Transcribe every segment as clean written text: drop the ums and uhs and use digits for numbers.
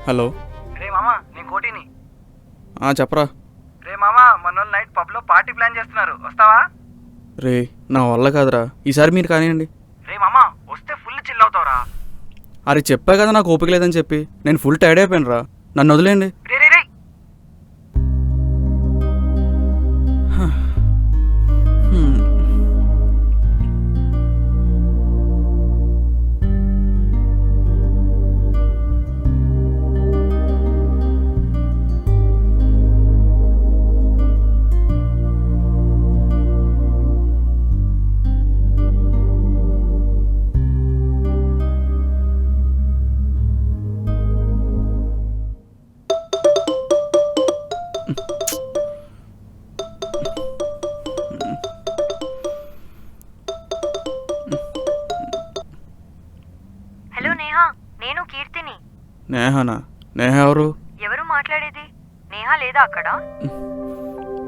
Hello. రే మామా, నేను కోటిని. చెప్పరా. రే మామా, మన నైట్ పబ్లో పార్టీ ప్లాన్ చేస్తున్నారు, వస్తావా? రే నా వల్ల కాదురా, ఈసారి మీరు కానివ్వండి. రే మామా, వస్తే ఫుల్ చిల్ అవుతావురా. అరే చెప్పా కదా నాకు ఓపిక లేదని చెప్పి, నేను ఫుల్ టైర్డ్ అయిపోయాను రా, నన్ను వదిలేయండి. రే రే రే హలో నేహా, నేను కీర్తిని. నేహానా? నేహ ఎవరు? ఎవరు మాట్లాడేది? నేహా లేదా అక్కడ?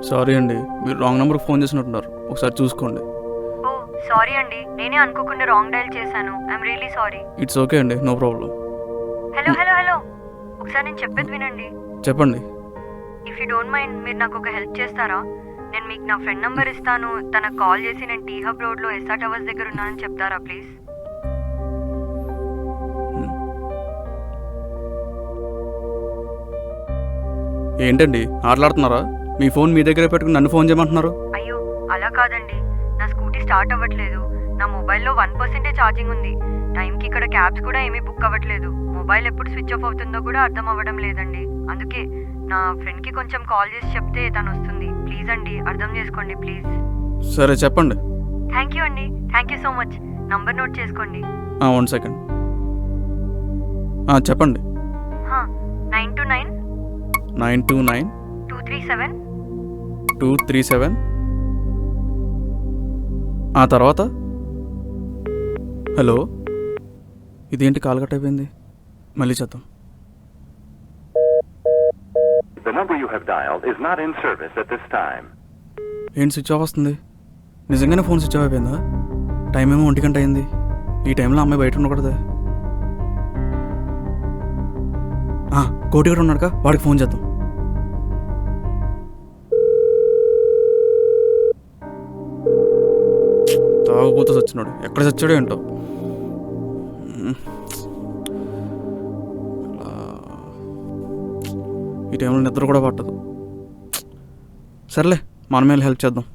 సారీ అండి, మీరు రాంగ్ నెంబర్కి ఫోన్ చేసినట్టున్నారు, ఒకసారి చూసుకోండి. ఓ సారీ అండి, నేనే అనుకోకుండా రాంగ్ డయల్ చేశాను. I'm really sorry. It's okay అండి, no problem. Hello hello hello, ఒకసారి నేను చెప్పేది వినండి. చెప్పండి. ఇఫ్ యూ డోంట్ మైండ్, మీరు నాకు ఒక హెల్ప్ చేస్తారా? నేను మీకు నా ఫ్రెండ్ నంబర్ ఇస్తాను, తనకు కాల్ చేసి నేను టీ హబ్ రోడ్లో ఎస్ఆర్ టవర్స్ దగ్గర ఉన్నానని చెప్తారా ప్లీజ్? ఏంటండి ఆటలాడుతున్నారా? మీ ఫోన్ మీ దగ్గరే పెట్టుకుని నన్ను ఫోన్ చేయమంటున్నారు? అయ్యో అలా కాదండి, నా స్కూటీ స్టార్ట్ అవ్వట్లేదు. నా మొబైల్లో 1% ఛార్జింగ్ ఉంది. టైంకి ఇక్కడ క్యాబ్స్ కూడా ఏమీ బుక్ అవ్వట్లేదు. మొబైల్ ఎప్పుడు స్విచ్ ఆఫ్ అవుతుందో కూడా అర్థం అవ్వడం లేదండి. అందుకే నా ఫ్రెండ్కి కొంచెం కాల్ చేసి చెప్తే తను వస్తుంది. ప్లీజ్ అండి, అర్థం చేసుకోండి ప్లీజ్. సరే చెప్పండి. థ్యాంక్ యూ అండి, thank you so much. Number note చేసుకోండి. 1 సెకండ్. చెప్పండి. 929 929 237 237. ఆ తర్వాత? హలో, ఇదేంటి కాల్ కట్ అయిపోయింది? మళ్ళీ చేద్దాం. The number you have dialed is not in service at this time. ఏంటి స్విచ్ ఆఫ్ వస్తుంది? నిజంగానే ఫోన్ స్విచ్ ఆఫ్ అయిపోయిందా? టైం ఏమో 1 గంట అయింది. ఈ టైంలో అమ్మాయి బయట ఉండకూడదు. కోటి కూడా ఉన్నాడుగా, వాడికి ఫోన్ చేద్దాం. తాగుబోతూ చచ్చినాడు, ఎక్కడ చచ్చాడో ఏంటో. ఈ టైంలో నిద్ర కూడా పట్టదు. సర్లే, మనమే హెల్ప్ చేద్దాం.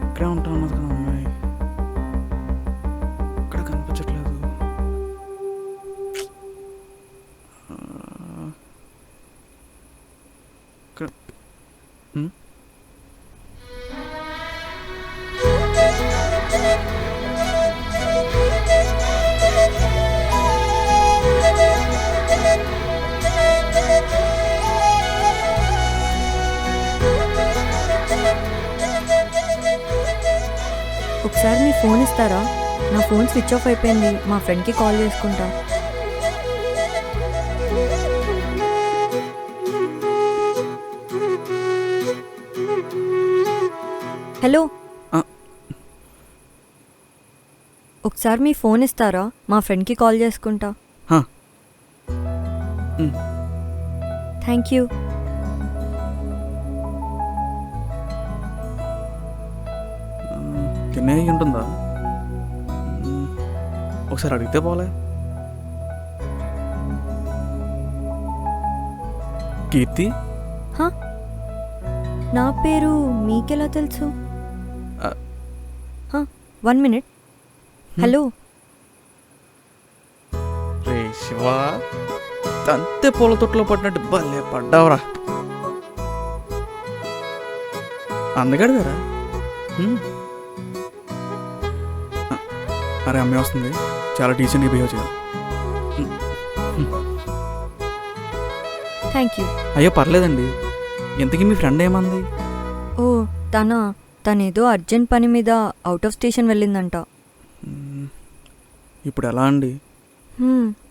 ఇక్కడే ఉంటా ఉన్నది కదా అమ్మాయి, ఇక్కడ కనిపించట్లేదు. ఒకసారి మీ ఫోన్ ఇస్తారా? నా ఫోన్ స్విచ్ ఆఫ్ అయిపోయింది, మా ఫ్రెండ్కి కాల్ చేసుకుంటా. హలో, ఒకసారి మీ ఫోన్ ఇస్తారా? మా ఫ్రెండ్కి కాల్ చేసుకుంటా. Thank you. తినే ఉంటుందా? ఒకసారి అడిగితే పోలే. కీర్తి హా? నా పేరు మీకెలా తెలుసు? ఆ. 1 minute. హలో. రే శివా, తంతే పూల తొట్టులో పడినట్టు భలే పడ్డావురా. అందగాడు కదా. అరే అమ్మాయి వస్తుంది, చాలా డీసెంట్గా బిహేవ్ చేయాలి. Thank you. అయ్యో పర్లేదండి. ఇంతకీ మీ ఫ్రెండ్ ఏమంది? ఓ తనేదో అర్జెంట్ పని మీద అవుట్ ఆఫ్ స్టేషన్ వెళ్ళిందంట. ఇప్పుడు ఎలా అండి?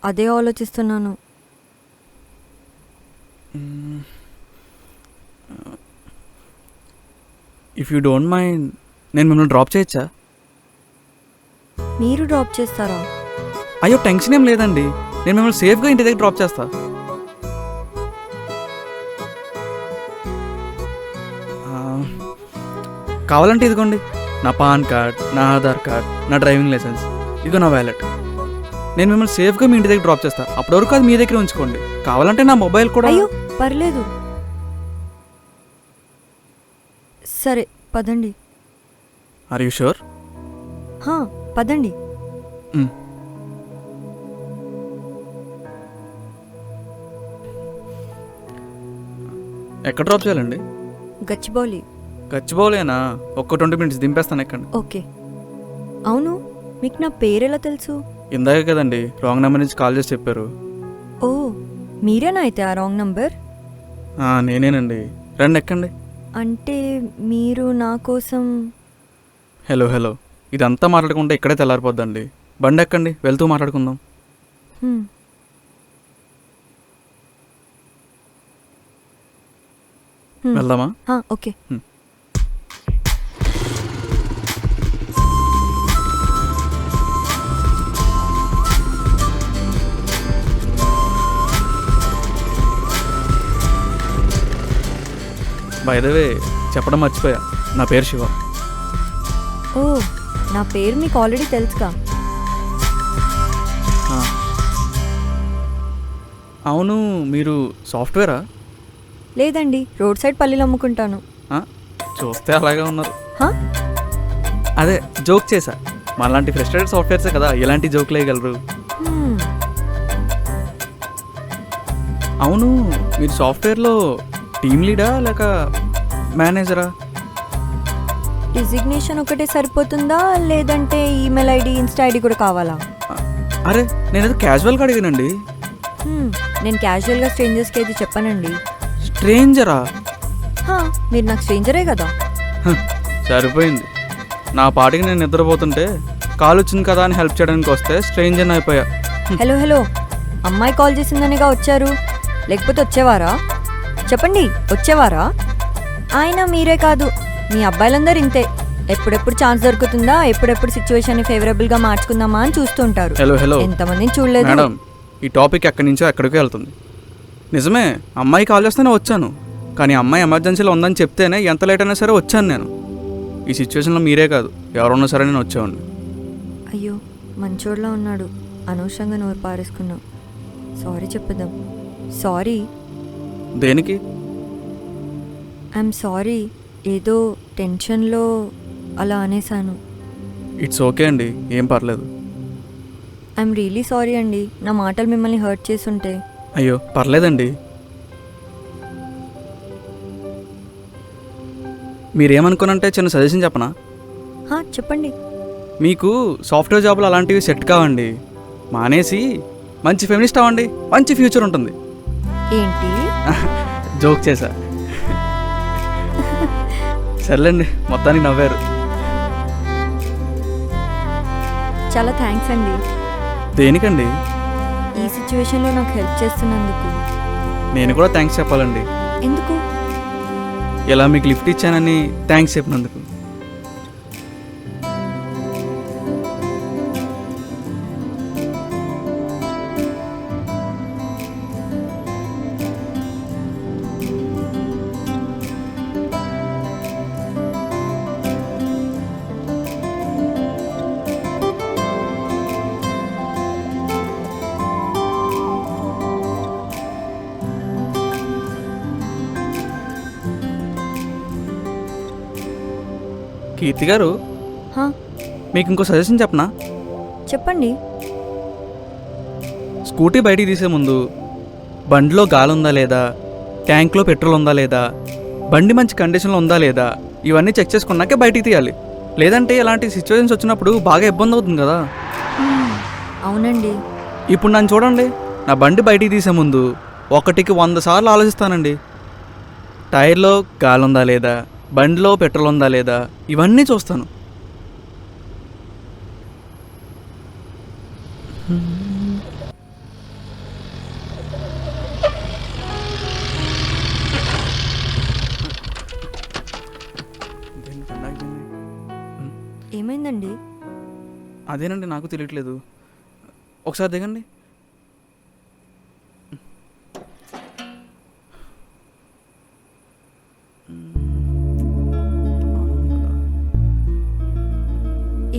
అదే ఆలోచిస్తున్నాను. ఇఫ్ యూ డోంట్ మైండ్ నేను మిమ్మల్ని డ్రాప్ చేయొచ్చా? మీరు డ్రాప్ చేస్తారా? అయ్యో టెన్షన్ ఏం లేదండి, నేను మిమ్మల్ని సేఫ్గా ఇంటి దగ్గర డ్రాప్ చేస్తా. కావాలంటే ఇదిగోండి నా పాన్ కార్డ్, నా ఆధార్ కార్డ్, నా డ్రైవింగ్ లైసెన్స్, ఇదిగో నా వ్యాలెట్. నేను మిమ్మల్ని సేఫ్గా మీ ఇంటి దగ్గర డ్రాప్ చేస్తా. అప్పటి వరకు అది మీ దగ్గర ఉంచుకోండి. కావాలంటే నా మొబైల్ కూడా. అయ్యో పర్లేదు. సరే పదండి. Are you sure? పదండి. ఎక్కడ డ్రాప్ చేయాలండి? గచ్చిబౌలి. గచ్చిబౌలేనా? ఒక్క 20 minutes దింపేస్తాను. ఎక్కండి. ఓకే. అవును, మీకు నా పేరెలా తెలుసు? ఇందాకే కదండి రాంగ్ నెంబర్ నుంచి కాల్ చేసి చెప్పారు. ఓ మీరేనా అయితే ఆ రాంగ్ నంబర్? నేనేనండి. రండి ఎక్కండి. అంటే మీరు నా కోసం... హలో హలో, ఇదంతా మాట్లాడకుండా ఇక్కడే తెల్లారిపోద్దండి. బండి ఎక్కండి, వెళ్తూ మాట్లాడుకుందాం. వెళ్దామా? ఓకే. బై ద వే చెప్పడం మర్చిపోయా, నా పేరు శివ. ఓ నా పేరు మీకు ఆల్రెడీ తెలుసుగా. అవును, మీరు సాఫ్ట్వేరా? లేదండి, రోడ్ సైడ్ పల్లీలు అమ్ముకుంటాను. చూస్తే అలాగే ఉన్నారు. అదే జోక్ చేశా. మాలాంటి ఫ్రస్ట్రేటెడ్ సాఫ్ట్వేర్సే కదా ఇలాంటి జోకులు వేయగలరు. అవును, మీరు సాఫ్ట్వేర్లో టీమ్ లీడా లేక మేనేజరా? డిజిగ్నేషన్ ఒకటే సరిపోతుందా లేదంటే ఈమెయిల్ ఐడి, ఇన్స్టా ఐడి కూడా కావాలా? అరే నేనేదో క్యాజువల్గా అడిగానండి. నేను క్యాజువల్గా స్ట్రేంజర్స్కి అయితే చెప్పానండి. స్ట్రేంజరా? మీరు నాకు స్ట్రేంజరే కదా. సరిపోయింది. నా పాటికి నేను నిద్రపోతుంటే కాల్ వచ్చింది కదా అని హెల్ప్ చేయడానికి వస్తే స్ట్రేంజర్ అయిపోయా. హలో, అమ్మాయి కాల్ చేసిందనిగా వచ్చారు, లేకపోతే వచ్చేవారా? చెప్పండి, వచ్చేవారా? ఆయన మీరే కాదు, మీ అబ్బాయిలందరూ ఇంతే. ఎప్పుడెప్పుడు ఛాన్స్ దొరుకుతుందా, ఎప్పుడెప్పుడు సిచ్యువేషన్ ఫేవరబుల్గా మార్చుకుందామా అని చూస్తుంటారు. హలో, ఎంతమందిని చూడలేదు మేడం. ఈ టాపిక్ ఎక్కడి నుంచో ఎక్కడికి వెళ్తుంది. నిజమే, అమ్మాయి కాల్ చేస్తేనే వచ్చాను, కానీ అమ్మాయి ఎమర్జెన్సీలో ఉందని చెప్తేనే ఎంత లేట్ అయినా సరే వచ్చాను నేను. ఈ సిచ్యువేషన్లో మీరే కాదు, ఎవరున్నా సరే నేను వచ్చేవాడిని. అయ్యో మంచోడ్లా ఉన్నాడు, అనవసరంగా నోరు పారేసుకున్నాం. సారీ చెప్పేద్దాం. సారీ. దేనికి? ఐఎమ్ సారీ, ఏదో టెన్షన్లో అలా అనేసాను. ఇట్స్ ఓకే అండి, ఏం పర్లేదు. ఐఎమ్ రియలీ సారీ అండి, నా మాటలు మిమ్మల్ని హర్ట్ చేసుంటే. అయ్యో పర్లేదండి. మీరేమనుకోనంటే చిన్న సజెషన్ చెప్పనా? చెప్పండి. మీకు సాఫ్ట్వేర్ జాబులు అలాంటివి సెట్ కావండి. మానేసి మంచి ఫెమినిస్ట్ అవ్వండి, మంచి ఫ్యూచర్ ఉంటుంది. ఏంటి? జోక్ చేశా. సర్లేండి, మొత్తానికి నవ్వారు. చాలా థ్యాంక్స్ అండి. దేనికండి? ఈ సిచ్యువేషన్లో నాకు హెల్ప్ చేస్తున్నందుకు. నేను కూడా థ్యాంక్స్ చెప్పాలండి. ఎందుకు? ఇలా మీకు లిఫ్ట్ ఇచ్చానని థ్యాంక్స్ చెప్పినందుకు. కీర్తి గారు, హా, మీకు ఇంకో సజెషన్ చెప్పనా? చెప్పండి. స్కూటీ బయటికి తీసే ముందు బండిలో గాలి ఉందా లేదా, ట్యాంక్లో పెట్రోల్ ఉందా లేదా, బండి మంచి కండిషన్లో ఉందా లేదా, ఇవన్నీ చెక్ చేసుకున్నాకే బయటికి తీయాలి. లేదంటే ఇలాంటి సిచ్యువేషన్స్ వచ్చినప్పుడు బాగా ఇబ్బంది అవుతుంది కదా. అవునండి. ఇప్పుడు నన్ను చూడండి, నా బండి బయటికి తీసే ముందు 100 సార్లు ఆలోచిస్తానండి. టైర్లో గాలి ఉందా లేదా, బండిలో పెట్రోల్ ఉందా లేదా, ఇవన్నీ చూస్తాను. ఏమైందండి? అదేనండి, నాకు తెలియట్లేదు. ఒకసారి దిగండి.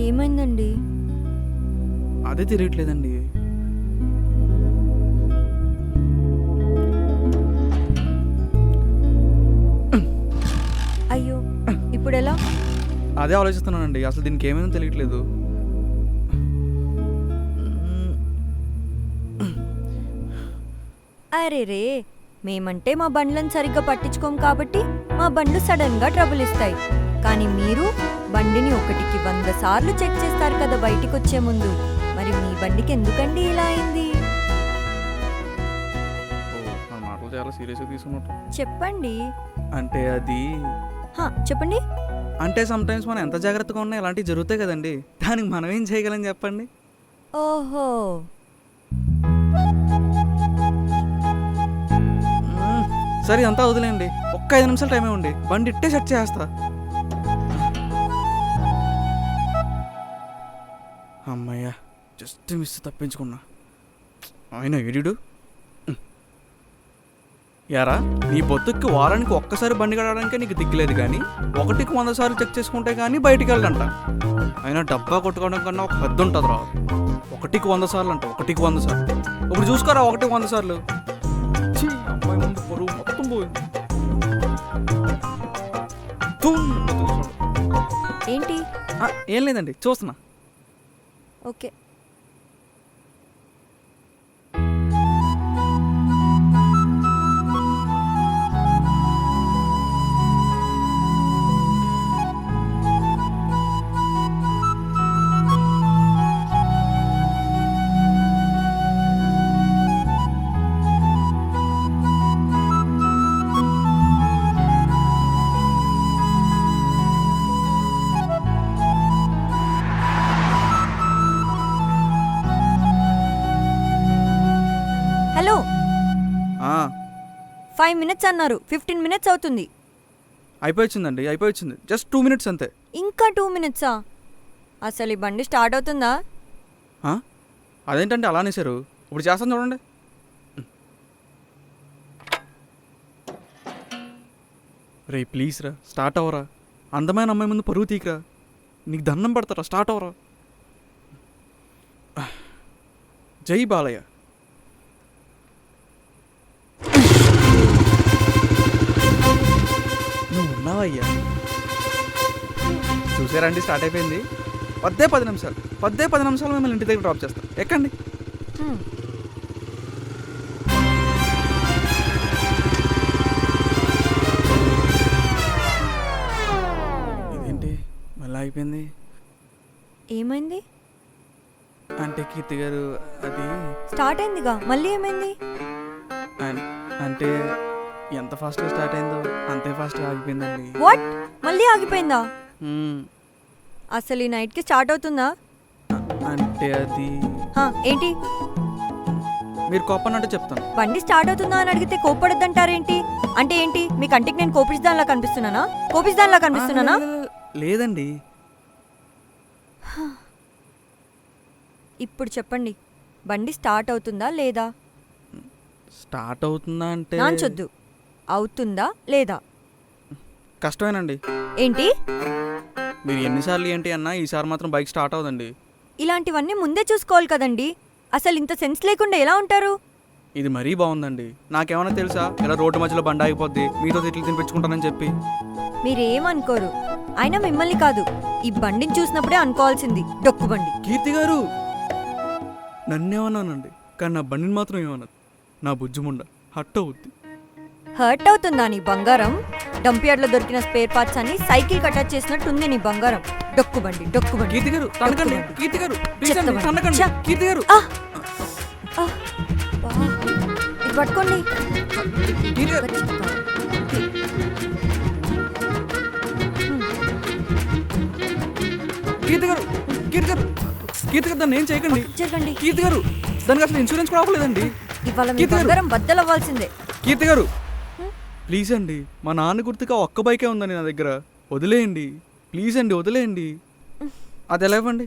ఏమైందండి? అదే తెలియట్లేదండి. అయ్యో, ఇప్పుడు ఎలా? అదే ఆలోచిస్తున్నానండి, అసలు దీనికి ఏమైందో తెలియట్లేదు. అరే రే, మేమంటే మా బండ్లను సరిగ్గా పట్టించుకోం కాబట్టి మా బండ్లు సడన్గా ట్రబుల్ ఇస్తాయి. కానీ మీరు బండిని 100 సార్లు చెక్ చేస్తారు కదా బయటికి వచ్చే ముందు. మరి మీ బండికి ఎందుకండి ఇలా అయింది? నా మాటలు చాలా సీరియస్గా తీసుకున్నట్టు. చెప్పండి. అంటే అది చెప్పండి. అంటే సమ్టైమ్స్ మనం ఎంత జాగ్రత్తగా ఉన్నా ఇలాంటివి జరుగుతాయి కదండి. దానికి మనం ఏం చేయగలం చెప్పండి? ఓహో, సరే అంతా వదిలేండి, ఒక్క 5 నిమిషాలు టైం ఇవ్వండి, బండి ఇట్టే సెట్ చేస్తా. అమ్మయ్యా, జస్ట్ మిస్ తప్పించుకున్నా. ఆయన ఏడు యారా, నీ బొత్తుకి వారానికి ఒక్కసారి బండి కడగడానికే నీకు దిక్కులేదు, కానీ 100 సార్లు చెక్ చేసుకుంటే కానీ బయటికి వెళ్ళంట. అయినా డబ్బా కొట్టుకోవడం కన్నా ఒక హద్దు ఉంటుంది రా. 100 సార్లు అంట, 100 సార్లు. ఇప్పుడు చూసుకోరా, 100 సార్లు. అమ్మాయి ముందు పొరుగు మొత్తం పోయింది. ఏంటి? ఏం లేదండి, చూస్తున్నా. ఓకే. హలో, 5 minutes అన్నారు, 15 minutes అవుతుంది. అయిపోయిందండి, అయిపోయింది. జస్ట్ 2 minutes అంతే. ఇంకా 2 minutesా? అసలు ఈ బండి స్టార్ట్ అవుతుందా? అదేంటంటే అలా అనేసారు. ఇప్పుడు చేస్తాను చూడండి. రే ప్లీజ్ రా, స్టార్ట్ అవ్వరా. అందమైన అమ్మాయి ముందు పరుగు తీకరా, నీకు దండం పడతారా, స్టార్ట్ అవ్వరా. జై బాలయ్య. నువ్వు ఉన్నావయ్యా. చూసారండి, స్టార్ట్ అయిపోయింది. 10 నిమిషాలు, 10 నిమిషాలు మిమ్మల్ని ఇంటి దగ్గర డ్రాప్ చేస్తాం. ఎక్కండి. ఇదేంటి మళ్ళీ అయిపోయింది? ఏమైంది? అంటే కీర్తి గారు, అది స్టార్ట్ అయిందిగా, మళ్ళీ ఏమైంది? అంటే ఎంత ఫాస్ట్గా స్టార్ట్ అయిందో అంతే ఫాస్ట్గా ఆగిపోయిందండి. వాట్? మళ్ళీ ఆగిపోయిందా? మ్మ్. అసలు ఈ నైట్కి స్టార్ట్ అవుతుందా? అంటే అది ఏంటి? మీరు కోపన్నట్టు చెప్తాను. బండి స్టార్ట్ అవుతుందా అని అడిగితే కోపడద్దంటారేంటి? అంటే ఏంటి, మీ కంటికి నేను కోపిస్తాన్లా కనిపిస్తున్నానా? కోపిస్తాన్లా కనిపిస్తున్నానా? లేదండి. ఇప్పుడు చెప్పండి, బండి స్టార్ట్ అవుతుందా లేదా? స్టార్ట్ అవుతుందా అంటే నాంచొద్దు, అవుతుందా లేదా? కష్టమేనండి. ఏంటి? మీరు ఎన్నిసార్లు ఏంటి అన్నా ఈసారి మాత్రం బైక్ స్టార్ట్ అవుదండి. ఇలాంటివన్నీ ముందే చూసుకోవాలి కదండి. అసలు ఇంత సెన్స్ లేకుండా ఎలా ఉంటారు? ఇది మరీ బాగుందండి. నాకేమైనా తెలుసా ఇలా రోడ్డు మధ్యలో బండి ఆగిపోద్ది మీతో తిట్లు తినిపించుకుంటానని చెప్పి? మీరేమనుకోరు. అయినా మిమ్మల్ని కాదు, ఈ బండిని చూసినప్పుడే అనుకోవాల్సింది డొక్కు బండి. కీర్తి గారు నన్నేమన్నానండి, కానీ నా బండిని మాత్రం ఏమన్నది. నా బుజ్జిముండ హట్ అవుద్ది. హర్ట్ అవుతుందా నీ బంగారం? డంపియార్డ్లో దొరికిన స్పేర్ పార్ట్స్ అని సైకిల్ అటాచ్ చేసినట్టుంది నీ బంగారం. డొక్కు బండి డొక్కు బండి. కీర్తి గారు తనకండి, కీర్తి గారు ప్లీజ్ అండి, చెత్త తనకండి. ఛ! కీర్తి గారు ఇది పట్టుకోండి. కీర్తి గారు కీర్తి గారు కీర్తి గారు కీర్తి గారు దాన్ని ఏం చేయకండి. జరగండి. కీర్తి గారు దానికి అసలు ఇన్సూరెన్స్ కూడా అవ్వలేదండి. ఇవాళ మీ కీర్తి గారు. బంగారం బద్దలవ్వాల్సిందే. కీర్తి గారు ప్లీజ్ అండి, మా నాన్న గుర్తుగా ఒక్క బైకే ఉందండి నా దగ్గర, వదిలేయండి ప్లీజ్ అండి, వదిలేయండి. అది ఎలా ఇవ్వండి.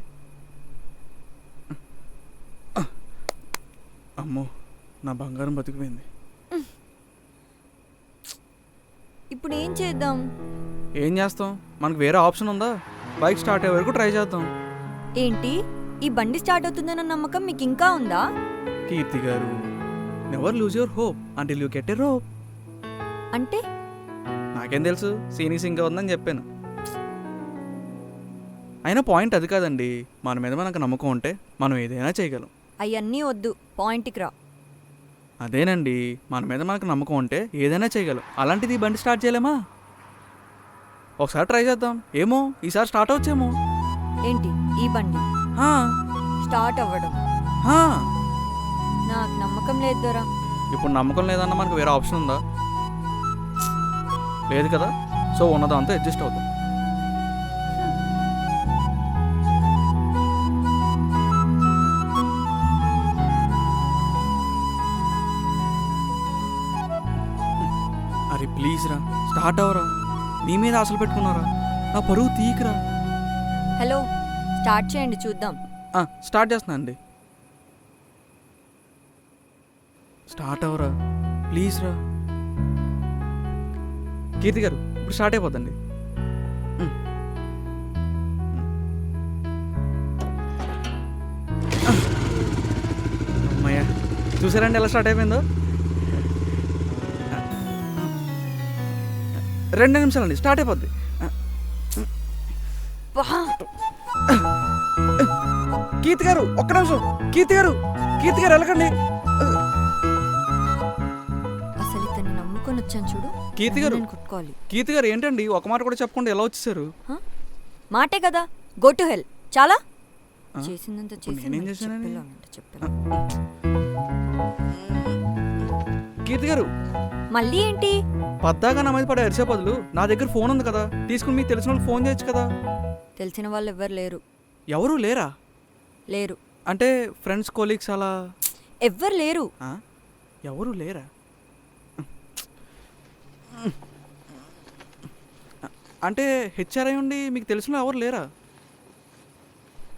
అమ్మో నా బంగారం బతికిపోయింది. ఇప్పుడు ఏం చేద్దాం? ఏం చేస్తాం, మనకు వేరే ఆప్షన్ ఉందా? బైక్ స్టార్ట్ అయ్యే వరకు ట్రై చేద్దాం. ఏంటి, ఈ బండి స్టార్ట్ అవుతుందన్న నమ్మకం మీకు ఇంకా ఉందా? కీర్తి గారు never lose your hope until you get a rope. అంటే నాకేం తెలుసు, సీనియస్ ఇంకా ఉందని చెప్పాను. అయినా పాయింట్ అది కాదండి, మన మీద మనకు నమ్మకం ఉంటే మనం ఏదైనా చేయగలం. అవన్నీ వద్దు, పాయింట్కి రా. అదేనండి, మన మీద మనకు నమ్మకం ఉంటే ఏదైనా చేయగలం. అలాంటిది ఈ బండి స్టార్ట్ చేయలేమా? ఒకసారి ట్రై చేద్దాం, ఏమో ఈసారి స్టార్ట్ అవచ్చేమో. ఏంటి ఈ బండి హా, స్టార్ట్ అవ్వడం? హా. నాకు నమ్మకం లేదు దొరా. ఇప్పుడు నమ్మకం లేదన్నా మనకు వేరే ఆప్షన్ ఉందా? లేదు కదా, సో ఉన్నదాంతో అడ్జస్ట్ అవుతాం. అరే ప్లీజ్ రా, స్టార్ట్ అవరా. నీ మీద ఆశలు పెట్టుకున్నారా, నా పరువు తీయకురా. హలో, స్టార్ట్ చేయండి చూద్దాం. స్టార్ట్ చేస్తున్నా అండి. స్టార్ట్ అవరా ప్లీజ్ రా. కీర్తి గారు ఇప్పుడు స్టార్ట్ అయిపోద్దండి. అమ్మయ్యా, చూసారండి ఎలా స్టార్ట్ అయిపోయిందో? 2 నిమిషాలండి స్టార్ట్ అయిపోద్ది. కీర్తి గారు ఒక్క నిమిషం. కీర్తి గారు వెళ్ళకండి. అసలు ఇతన్ని నమ్ముకొని వచ్చాను చూడు. కీర్తి గారు నేను కొట్టుకోవాలి. కీర్తి గారు ఏంటండి ఒక మాట కూడా చెప్పకుండా ఎలా వచ్చేసారు? మాటే కదా, గో టు హెల్. చాలా చేసిందంత ఇప్పుడు నేనేం చేశానని? చెప్పాను. కీర్తి గారు మళ్ళీ ఏంటి? పద్దాగా నా మీద పడే అరిసే బదులు నా దగ్గర ఫోన్ ఉంది కదా, తీసుకుని మీకు తెలిసిన వాళ్ళకి ఫోన్ చేయొచ్చు కదా. తెలిసిన వాళ్ళు ఎవ్వరు లేరు. ఎవరు లేరా? లేరు అంటే ఫ్రెండ్స్ కోలీగ్స్ అలా ఎవ్వరు లేరు. ఎవరు లేరా? అంటే హెచ్ఆర్ఐ ఉండి మీకు తెలిసిన ఎవరు లేరా?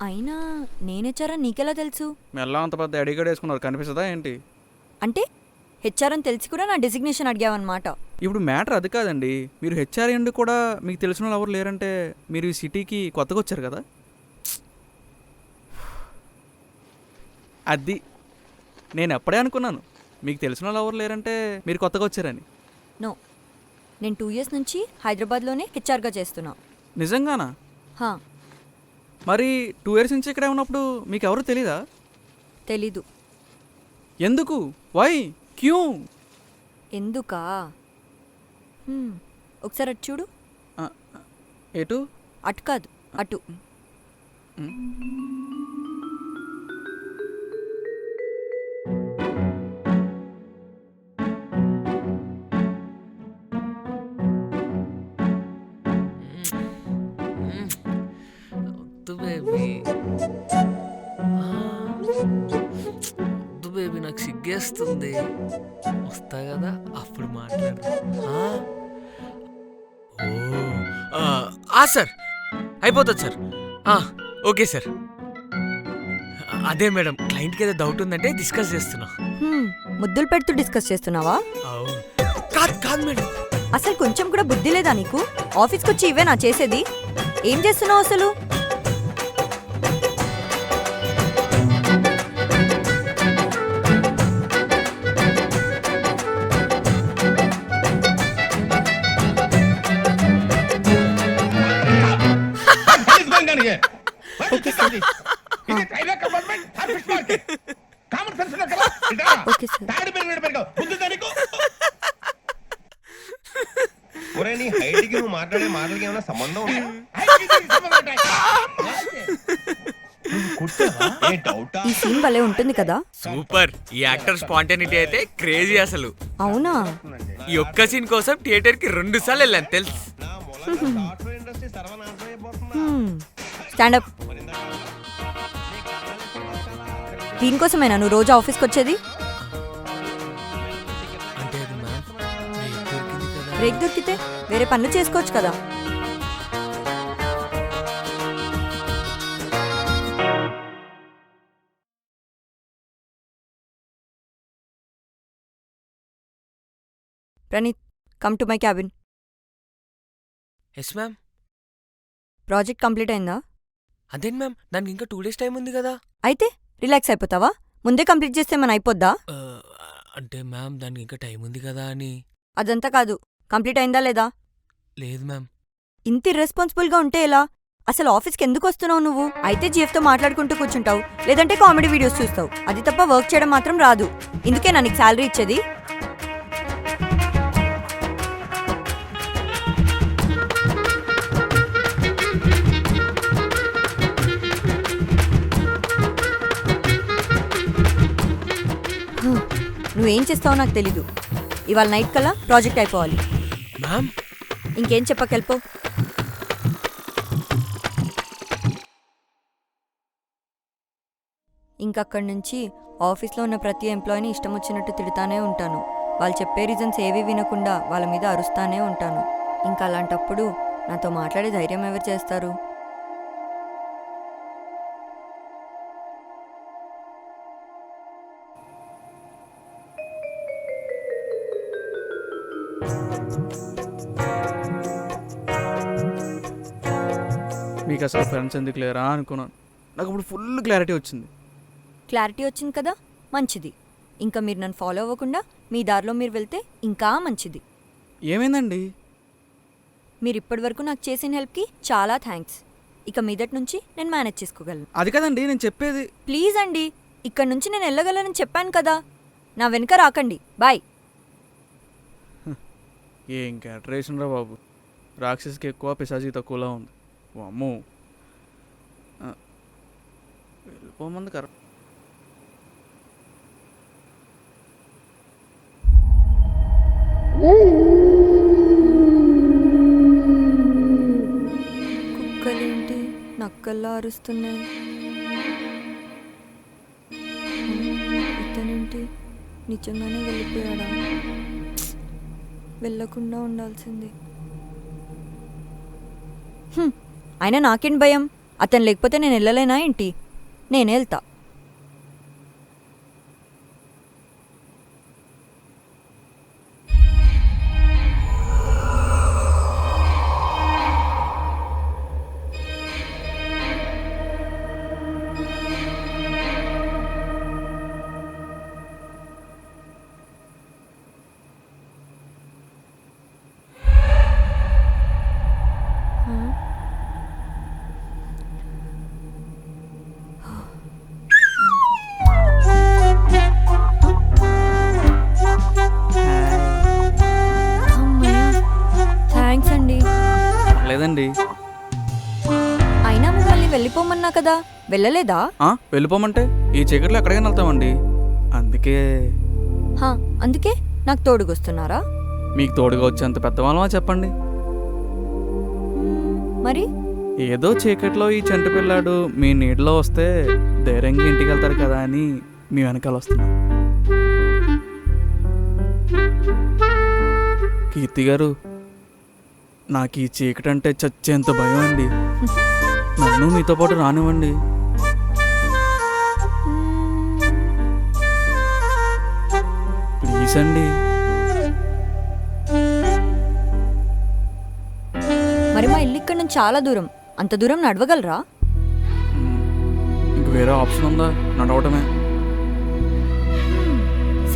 అయినా నేనెచ్చారా నీకెలా తెలుసు? మెల్లా అంత పెద్ద అడిగడ వేసుకున్నారు, కనిపిస్తుందా ఏంటి? అంటే హెచ్ఆర్ అని తెలిసి కూడా నా డెసిగ్నేషన్ అడిగావన్నమాట. ఇప్పుడు మ్యాటర్ అది కాదండి, మీరు హెచ్ఆర్ఐ ఉండి కూడా మీకు తెలిసిన వాళ్ళు ఎవరు లేరంటే మీరు ఈ సిటీకి కొత్తగా వచ్చారు కదా. అది నేను ఎప్పుడే అనుకున్నాను, మీకు తెలిసిన వాళ్ళు ఎవరు లేరంటే మీరు కొత్తగా వచ్చారని. నో, నేను 2 years నుంచి హైదరాబాద్లోనే హెచ్ఆర్గా చేస్తున్నా. నిజంగానా? హా, మరి 2 years నుంచి ఇక్కడే ఉన్నప్పుడు మీకు ఎవరు తెలీదా? తెలీదు. ఎందుకు? వై? క్యూ? ఎందుకా? ఒకసారి అటు చూడు. ఎటు? అటు కాదు, అటు. బేబీ నాకు సిగ్గేస్తుంది. వస్తా కదా అప్పుడు మాట్లాడు. సార్ అయిపోతుంది సార్. Okay sir. అదే మేడం, క్లయింట్కి ఏదో డౌట్ ఉందంటే డిస్కస్ చేస్తున్నా. ముద్దులు పెడుతూ డిస్కస్ చేస్తున్నావా? అవును. కాదు కాదు మేడం, అసలు కొంచెం కూడా బుద్ధి లేదా నీకు? ఆఫీస్కి వచ్చి ఇవే నా చేసేది? ఏం చేస్తున్నావు అసలు? మీద పెరిగావు బుద్ధి దానికి ఒరే నీ హైట్ కి నువ్వు మాట్లాడే మాటలకి ఏమైనా సంబంధం ఉందా డౌటా ఈ సీన్ భలే ఉంటుంది కదా. సూపర్. ఈ యాక్టర్ స్పాంటానిటీ అయితే క్రేజీ అసలు. అవునా? ఈ ఒక్క సీన్ కోసం థియేటర్ కి 2 సార్లు వెళ్ళాను తెలుసు. సాఫ్ట్వేర్ ఇండస్ట్రీ సర్వనాశనం అయిపోతుందా స్టాండప్. దీనికోసమేనా నువ్వు రోజు ఆఫీస్కి వచ్చేది? అంటే అది మ్యామ్ బ్రేక్ దొరికింది కదా. బ్రేక్ దొరికితే వేరే పనులు చేసుకోవచ్చు కదా. Praneeth, come to my cabin. Yes ma'am. Project complete అయిందా? అదేంటి మ్యామ్, దానికి ఇంకా 2 days టైం ఉంది కదా. అయితే రిలాక్స్ అయిపోతావా? ముందే కంప్లీట్ చేస్తే మన అయిపోద్దా? అంటే మ్యామ్ దానికి ఇంకా టైం ఉంది కదా అని. అదంతా కాదు, కంప్లీట్ అయిందా లేదా? లేదు మ్యామ్. ఇంత ఇర్రెస్పాన్సిబుల్గా ఉంటే ఎలా? అసలు ఆఫీస్కి ఎందుకు వస్తున్నావు నువ్వు? అయితే జీఎఫ్తో మాట్లాడుకుంటూ కూర్చుంటావు, లేదంటే కామెడీ వీడియోస్ చూస్తావు. అది తప్ప వర్క్ చేయడం మాత్రం రాదు. ఇందుకేనా నీకు శాలరీ ఇచ్చేది? నువ్వేం చేస్తావో నాకు తెలీదు. ఇవాళ నైట్ కల్లా ప్రాజెక్ట్ అయిపోవాలి. మ్యామ్ ఇంకేం చెప్పకెళ్ళిపో. ఇంకక్కడి నుంచి ఆఫీస్లో ఉన్న ప్రతి ఎంప్లాయీని ఇష్టం వచ్చినట్టు తిడతానే ఉంటాను. వాళ్ళు చెప్పే రీజన్స్ ఏవి వినకుండా వాళ్ళ మీద అరుస్తానే ఉంటాను. ఇంకా అలాంటప్పుడు నాతో మాట్లాడే ధైర్యం ఎవరు చేస్తారు? మీకు అసలు ఫ్రెండ్స్ ఎందుకు లేరా అనుకున్నాను. నాకు ఇప్పుడు ఫుల్ క్లారిటీ వచ్చింది. క్లారిటీ వచ్చింది కదా, మంచిది. ఇంకా మీరు నన్ను ఫాలో అవ్వకుండా మీ దారిలో మీరు వెళ్తే ఇంకా మంచిది. ఏమైందండి? మీరు ఇప్పటివరకు నాకు చేసిన హెల్ప్కి చాలా థ్యాంక్స్. ఇక మీదటి నుంచి నేను మేనేజ్ చేసుకోగలను. అది కదండి నేను చెప్పేది. ప్లీజ్ అండి, ఇక్కడి నుంచి నేను వెళ్ళగలనని చెప్పాను కదా. నా వెనుక రాకండి. బాయ్. ఏం క్యాటరేషన్ రా బాబు. రాక్షసికి ఎక్కువ, పిశాచికి తక్కువలా ఉంది. అమ్మో, వెళ్ళిపోమంది కరెక్ట్. కుక్కలేంటి నక్కల్లా అరుస్తున్నాయి? ఇతనేంటి నిజంగానే వెళ్ళిపోయాడా? వెళ్ళకుండా ఉండాల్సింది. అయినా నాకేంటి భయం? అతను లేకపోతే నేను వెళ్ళలేనా ఏంటి? నేను వెళ్తా. థ్యాంక్స్ అండి. లేదండి. అయినా మిమ్మల్ని వెళ్ళిపోమన్నా కదా, వెళ్ళలేదా? వెళ్ళిపోమంటే ఈ చీకట్లో ఎక్కడికైనా వెళ్తామండి. అందుకే. అందుకే నాకు తోడుగొస్తున్నారా? మీకు తోడుగా వచ్చేంత పెద్దవాళ్ళమా చెప్పండి. మరి ఏదో చీకట్లో ఈ చంటి పిల్లాడు మీ నీడలో వస్తే ధైర్యంగా ఇంటికి వెళ్తారు కదా అని మీ వెనకాల వస్తున్నా. కీర్తి గారు, నాకు ఈ చీకటి అంటే చచ్చేంత భయం అండి. నన్ను మీతో పాటు రానివ్వండి. ప్లీజ్ అండి. మరి మా ఇల్లు ఇక్కడ నుంచి చాలా దూరం. అంత దూరం నడవగలరా? ఇంక వేరే ఆప్షన్ ఉందా? నడవటమే.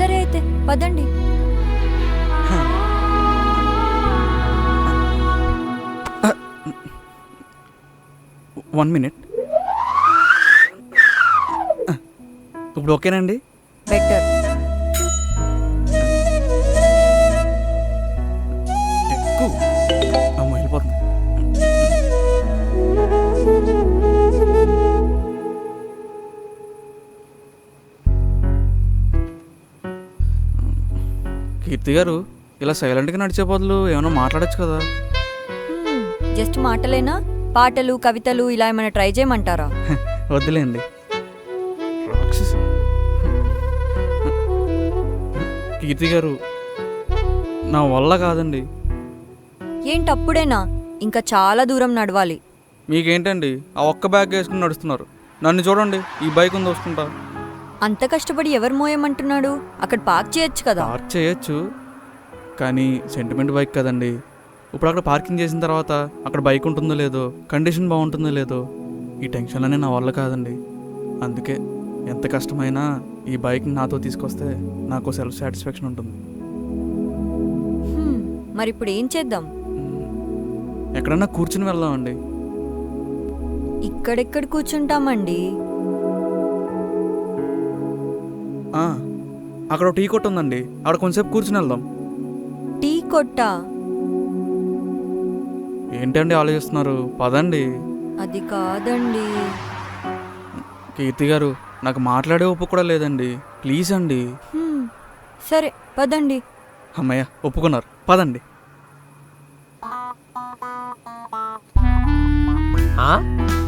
సరే అయితే పదండి. One minute. ఇప్పుడు ఓకేనండి? బెటర్. కీర్తి గారు ఇలా సైలెంట్గా నడిచే బదులు ఏమైనా మాట్లాడచ్చు కదా. జస్ట్ మాటలేనా? పాటలు కవితలు ఇలా ఏమైనా ట్రై చేయమంటారా? వద్దులేండి. రాక్షసి. కీర్తి గారు నా వల్ల కాదండి. ఏంటి అప్పుడేనా? ఇంకా చాలా దూరం నడవాలి. మీకేంటండి ఆ ఒక్క బ్యాగ్ వేసుకుని నడుస్తున్నారు? నన్ను చూడండి, ఈ బైక్ ఉంది వస్తుంటా. అంత కష్టపడి ఎవరు మోయమంటున్నాడు? అక్కడ పార్క్ చేయొచ్చు కదా. పార్క్ చేయొచ్చు, కానీ సెంటిమెంట్ బైక్ కదండి. ఇప్పుడు అక్కడ పార్కింగ్ చేసిన తర్వాత అక్కడ బైక్ ఉంటుందో లేదో, కండిషన్ బాగుంటుందో లేదో, ఈ టెన్షన్లనే నా వల్ల కాదండి. అందుకే ఎంత కష్టమైనా ఈ బైక్ని నాతో తీసుకొస్తే నాకు సెల్ఫ్ సాటిస్ఫాక్షన్ ఉంటుంది. మరి ఇప్పుడు ఏం చేద్దాం? ఎక్కడన్నా కూర్చుని వెళ్దామండి. ఇక్కడెక్కడ కూర్చుంటామండి? అక్కడ టీ కొట్టు ఉందండి, అక్కడ కొంచెంసేపు కూర్చుని వెళ్దాం. టీ కొట్టా? ఏంటండి ఆలోచిస్తున్నారు? పదండి. అది కాదండి. కీర్తి గారు నాకు మాట్లాడే ఒప్పు కూడా లేదండి, ప్లీజ్ అండి. సరే పదండి. అమ్మయ్య ఒప్పుకున్నారు, పదండి.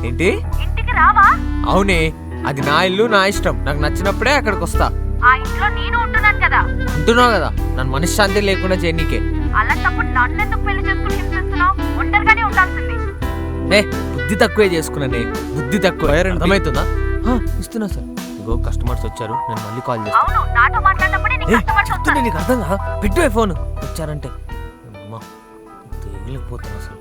ఏంటి? ఇంటికి రావా? అవునే, అది నా ఇల్లు, నా ఇష్టం. నాకు నచ్చినప్పుడే అక్కడికి వస్తా. ఆ ఇంట్లో నేను ఉంటున్నాను కదా. ఉంటున్నావు కదా, నన్ను మనశ్శాంతి లేకుండా చేయనీకే. అలాంటప్పుడు నన్నెందుకు పెళ్లి చేసుకుని హింసిస్తున్నావు? ఒంటరిగానే ఉండాల్సింది. బుద్ధి తక్కువే చేసుకున్నానే, బుద్ధి తక్కువ. వైరండి. అర్థమవుతుందా? ఇస్తున్నా సార్. ఇగో కస్టమర్స్ వచ్చారు, నేను మళ్ళీ కాల్ చేస్తాను. అవును, నాతో మాట్లాడినప్పుడే నీకు కస్టమర్స్ వస్తారు. నీకు అర్థం కాదా? పెట్టు ఫోన్. వచ్చారంటే అమ్మా తేలిపోతున్నా అసలు.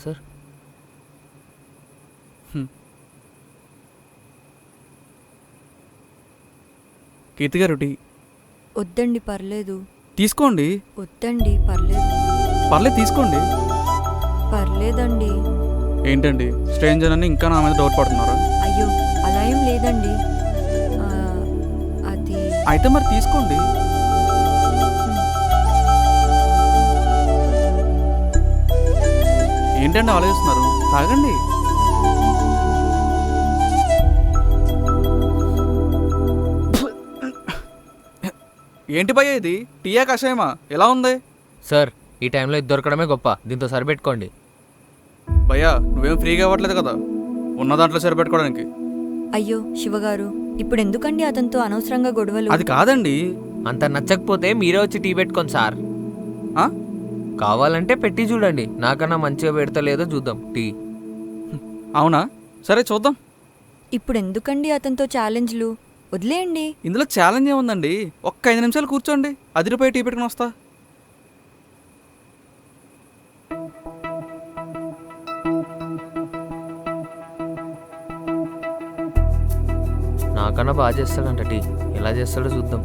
సార్ కీర్తి గారు టీ వద్దండి, పర్లేదు. తీసుకోండి. వద్దండి, పర్లేదు. పర్లేదు తీసుకోండి. పర్లేదండి. ఏంటండి స్ట్రేంజర్ అని ఇంకా నా మీద డౌట్ పడుతున్నారా? అయ్యో అలా ఏం లేదండి. అది అయితే మరి తీసుకోండి. ఏంటండి ఆలోచిస్తున్నారు? తాగండి. ఏంటి భయ్య ఇది? టీయా కషాయమా? ఎలా ఉంది? సార్ ఈ టైంలో ఇది దొరకడమే గొప్ప, దీంతో సరిపెట్టుకోండి. భయ్యా నువ్వేం ఫ్రీగా ఇవ్వట్లేదు కదా ఉన్న దాంట్లో సరిపెట్టుకోవడానికి. అయ్యో శివగారు, ఇప్పుడు ఎందుకండి అతనితో అనవసరంగా గొడవలు? అది కాదండి. అంత నచ్చకపోతే మీరే వచ్చి టీ పెట్టుకోండి సార్. ఆ? కావాలంటే పెట్టి చూడండి, నాకన్నా మంచిగా పెడతలేదో చూద్దాం టీ. అవునా? సరే చూద్దాం. ఇప్పుడు ఎందుకండి అతనితో ఛాలెంజ్లు? వదిలేయండి. ఇందులో ఛాలెంజ్ ఏముందండి? ఒక్క 5 నిమిషాలు కూర్చోండి, అదిరిపోయి టీ పెట్టుకుని వస్తా. నాకన్నా బాగా చేస్తాడంట టీ, ఎలా చేస్తాడో చూద్దాం.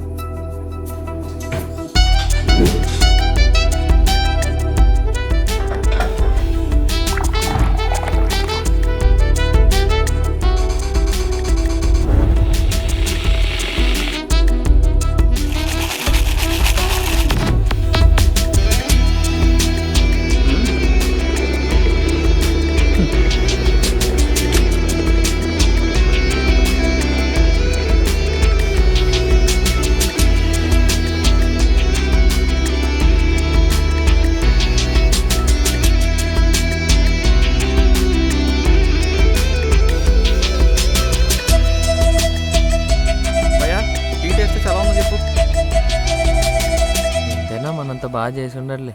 మనంత బాగా చేసి ఉండర్లే.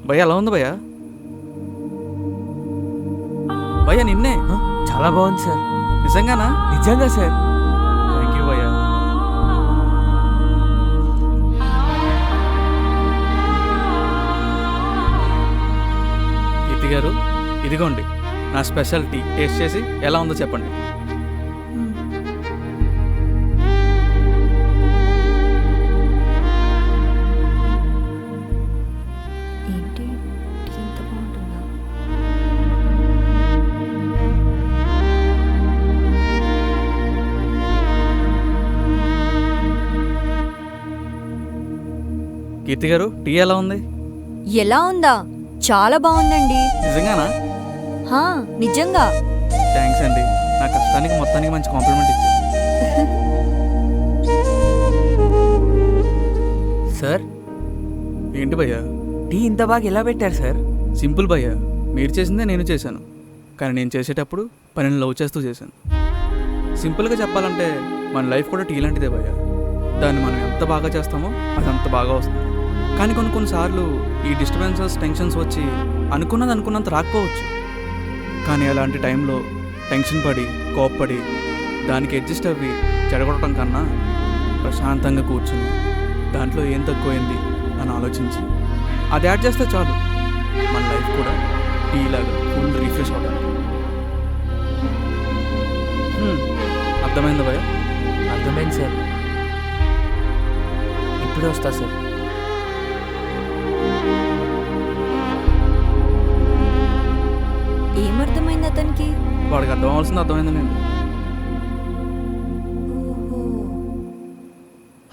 భయ్య ఎలా ఉంది భయ్య? భయ్య నిన్నే. చాలా బాగుంది సార్. నిజంగానా? నిజంగా సార్. థ్యాంక్ యూ భయ్య. కీర్తి గారు ఇదిగోండి నా స్పెషల్ టీ, టేస్ట్ చేసి ఎలా ఉందో చెప్పండి. కీర్తి గారు టీ ఎలా ఉంది? ఎలా ఉందా? చాలా బాగుందండి. నిజంగానా? హా, నిజంగా. థ్యాంక్స్ అండి, నా కష్టానికి మొత్తానికి మంచి కాంప్లిమెంట్ ఇచ్చారు. సార్, ఏంటి భయ్యా? టీ ఇంత బాగా ఎలా పెట్టారు సార్? సింపుల్ భయ్యా, మీరు చేసిందే నేను చేశాను, కానీ నేను చేసేటప్పుడు పనిని లవ్ చేస్తూ చేశాను. సింపుల్గా చెప్పాలంటే మన లైఫ్ కూడా టీ లాంటిదే భయ్యా. దాన్ని మనం ఎంత బాగా చేస్తామో అది అంత బాగా వస్తుంది. కానీ కొన్నిసార్లు ఈ డిస్టర్బెన్సెస్, టెన్షన్స్ వచ్చి అనుకున్నది అనుకున్నంత రాకపోవచ్చు. కానీ అలాంటి టైంలో టెన్షన్ పడి, కోప్పడి, దానికి అడ్జస్ట్ అవ్వి చెడగొట్టడం కన్నా ప్రశాంతంగా కూర్చుని దాంట్లో ఏం తక్కువైంది అని ఆలోచించి అది యాడ్ చేస్తే చాలు, మన లైఫ్ కూడా టీ లాగా ఫుల్ రిఫ్రెష్ అవడానికి. అర్థమైందా భయ్యా? అర్థమైంది సార్. ఇప్పుడే వస్తా సార్. ఏమర్థమైంది అతనికి? వాడికి అర్థం అవ్వాల్సింది అర్థమైంది. నేను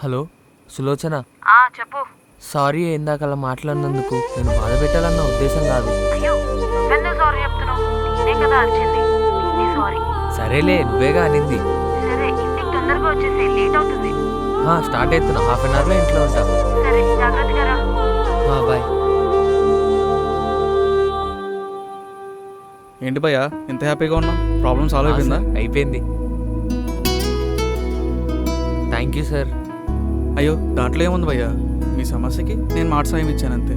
హలో సులోచన, చెప్పు. సారీ ఇందాక అలా మాట్లాడినందుకు. నేను బాధ పెట్టాలన్న ఉద్దేశం కాదు. అయ్యో, నువ్వెందుకు సారీ చెప్తున్నావు? నేనే కదా అరిచింది. నేనే సారీ. సరేలే, నువ్వేగా అనింది. సరే, ఇంటికి తొందరగా వచ్చేసి లేట్ అవుతుంది. స్టార్ట్ అవుతున్నా, హాఫ్ అన్ అవర్లో ఇంట్లో ఉంటా. సరే, జాగ్రత్తగా రా. బాయ్. ఏంటి భయ్యా ఇంత హ్యాపీగా ఉన్నావు? ప్రాబ్లమ్ సాల్వ్ అయిపోయిందా? అయిపోయింది. Thank you sir. అయ్యో, దాంట్లో ఏముంది భయ్యా, మీ సమస్యకి నేను మాట సాయం ఇచ్చాను అంతే.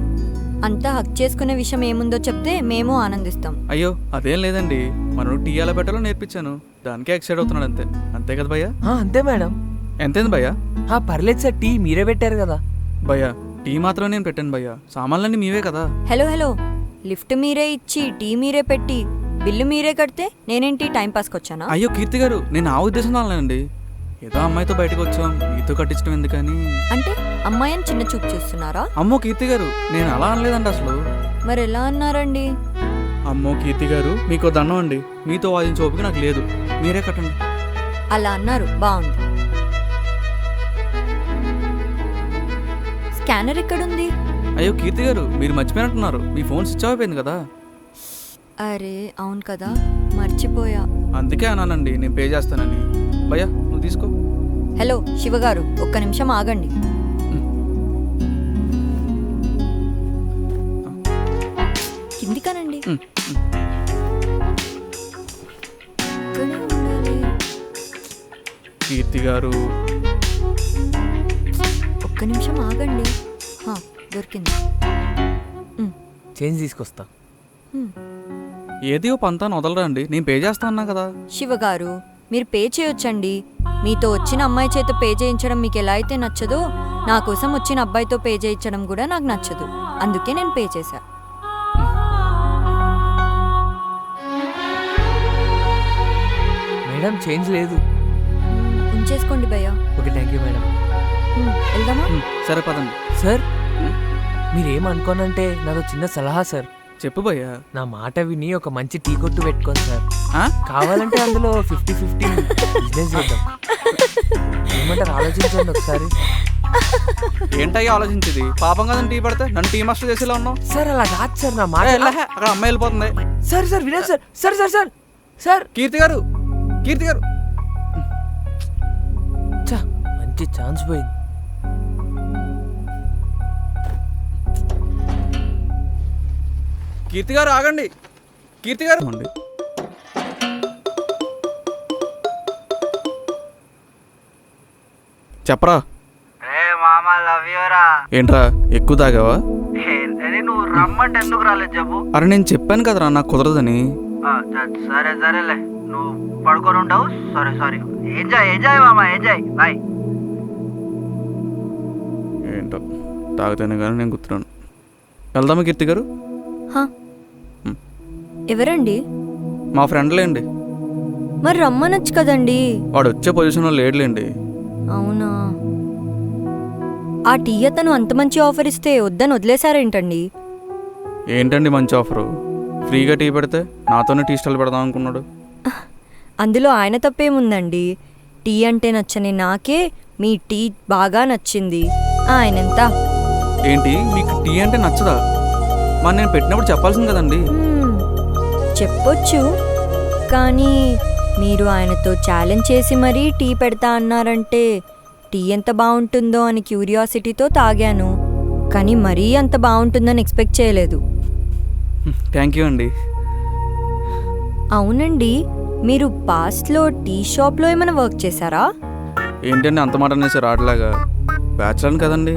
అంతా హక్ చేసుకునే విషయం ఏముందో చెప్తే మేము ఆనందిస్తాం. అయ్యో అదేం లేదండి, మనం టీ ఎలా పెట్టాలో నేర్పించాను, దానికే ఎక్సైట్ అవుతున్నాడు అంతే. అంతే కదా భయ్యా? అంతే మేడం. ఎంతైంది భయ్యా? పర్లేదు సార్, టీ మీరే పెట్టారు కదా. భయ్యా టీ మాత్రం నేను పెట్టాను భయ్యా, సామాన్లన్నీ మీవే కదా. హలో, లిఫ్ట్ మీరే ఇచ్చి టీ మీరే పెట్టి బిల్లు మీరే కడితే నేనేంటి టైంపాస్కి వచ్చానా? అయ్యో కీర్తి గారు, నేను ఆ ఉద్దేశంలో అనలేనండి. ఏదో అమ్మాయితో బయటకు వచ్చాం, మీతో కట్టించడం ఎందుకని. అంటే అమ్మాయిని చిన్న చూపు చూస్తున్నారా? అమ్మో కీర్తి గారు, నేను అలా అనలేదండి అసలు. మరి ఎలా అన్నారండి? అమ్మో కీర్తి గారు, మీకు దండం అండి, మీతో వాదించే ఓపిక నాకు లేదు, మీరే కట్టండి. అలా అన్నారు, బాగుంది. స్కానర్ ఎక్కడుంది? అయ్యో కీర్తి గారు, మీరు మర్చిపోయినట్టున్నారు, మీ ఫోన్ స్విచ్ ఆఫ్ అయిపోయింది కదా. అరే అవును కదా, మర్చిపోయా. అందుకే అన్నానండి నేను పే చేస్తానని. భయ్యా నువ్వు తీసుకో. హలో శివగారు, ఒక్క నిమిషం ఆగండి. కిందికనండి. ఇక్కడే ఉండాలి. కీర్తి గారు, ఒక్క నిమిషం ఆగండి. దొరికింది. చేంజ్ తీసుకొస్తా. ఏది ఓ పంతాన్ని వదలరండి, నేను పే చేస్తా అన్నా కదా. శివగారు, మీరు పే చేయొచ్చండి. మీతో వచ్చిన అమ్మాయి చేత పే చేయించడం మీకు ఎలా అయితే నచ్చదో, నా కోసం వచ్చిన అబ్బాయితో పే చేయించడం కూడా నాకు నచ్చదు. అందుకే నేను పే చేశా. మేడం చేంజ్ లేదు. ఉంచేసుకోండి భయ్యా. Okay, thank you madam. వెళ్దామా? సరే పదండి. సార్, మీరేమనుకోనంటే నాదో చిన్న సలహా సార్. చెప్పు భయ్యా. నా మాట విని ఒక మంచి టీ కొట్టు పెట్టుకోండి సార్. ఆ? కావాలంటే అందులో 50-50 బిజినెస్ చేద్దాం. ఏమంటారు, ఆలోచించండి ఒకసారి. ఏంటయ్యా ఆలోచించేది? పాపం కదని టీ పడితే నన్ను టీ మాస్టర్ చేసేలా ఉన్నావు. సార్ అలా కాదు సార్, నా మాట అక్కడ అమ్మాయి వెళ్ళిపోతుంది. సార్ సార్ వినండి sir. Sir sir sir sir Keerthi garu, Keerthi గారు, మంచి ఛాన్స్ పోయింది. కీర్తి గారు ఆగండి. కీర్తి గారు చెప్పరా. రే మామ, లవ్ యూరా. ఏంట్రా ఎక్కువ తాగావా? ఏంటది, నువ్వు రమ్మంటే ఎందుకు రాలేదు చెప్పు. అరే నేను చెప్పాను కదరా నాకు కుదరదని. సరే సరేలే, నువ్వు పడుకొని ఉంటావు. సారీ. ఎంజాయ్ మామ, ఎంజాయ్. బాయ్. ఏంటో తాగితేనే కానీ నేను గుర్తున్నాను. వెళ్దామా కీర్తి గారు? ఎవరండి? మా ఫ్రెండ్లేండి. మరి రమ్మనొచ్చు కదండి. వాడు వచ్చే పొజిషన్లో లేడులేండి. అవునా? ఆ టీ అతను అంత మంచి ఆఫర్ ఇస్తే వద్దని వదిలేశారేంటండి? ఏంటండి మంచి ఆఫరు? ఫ్రీగా టీ పెడితే నాతోనే టీ స్టాల్ పెడదాం అనుకున్నాడు. అందులో ఆయన తప్పేముందండి? టీ అంటే నచ్చని నాకే మీ టీ బాగా నచ్చింది. ఆయనెంత? ఏంటి మీకు టీ అంటే నచ్చదా? మరి నేను పెట్టినప్పుడు చెప్పాల్సింది కదండి. చెప్పొచ్చు, కానీ మీరు ఆయనతో ఛాలెంజ్ చేసి మరీ టీ పెడతా అన్నారంటే టీ ఎంత బాగుంటుందో అని క్యూరియాసిటీతో తాగాను, కానీ మరీ అంత బాగుంటుందని ఎక్స్పెక్ట్ చేయలేదు. థ్యాంక్ యూ అండి. అవునండి, మీరు పాస్ట్లో టీ షాప్లో ఏమైనా వర్క్ చేశారా? ఏంటండి అంత మాట అనేసి రాట్లాగా, బ్యాచులర్ కదండి,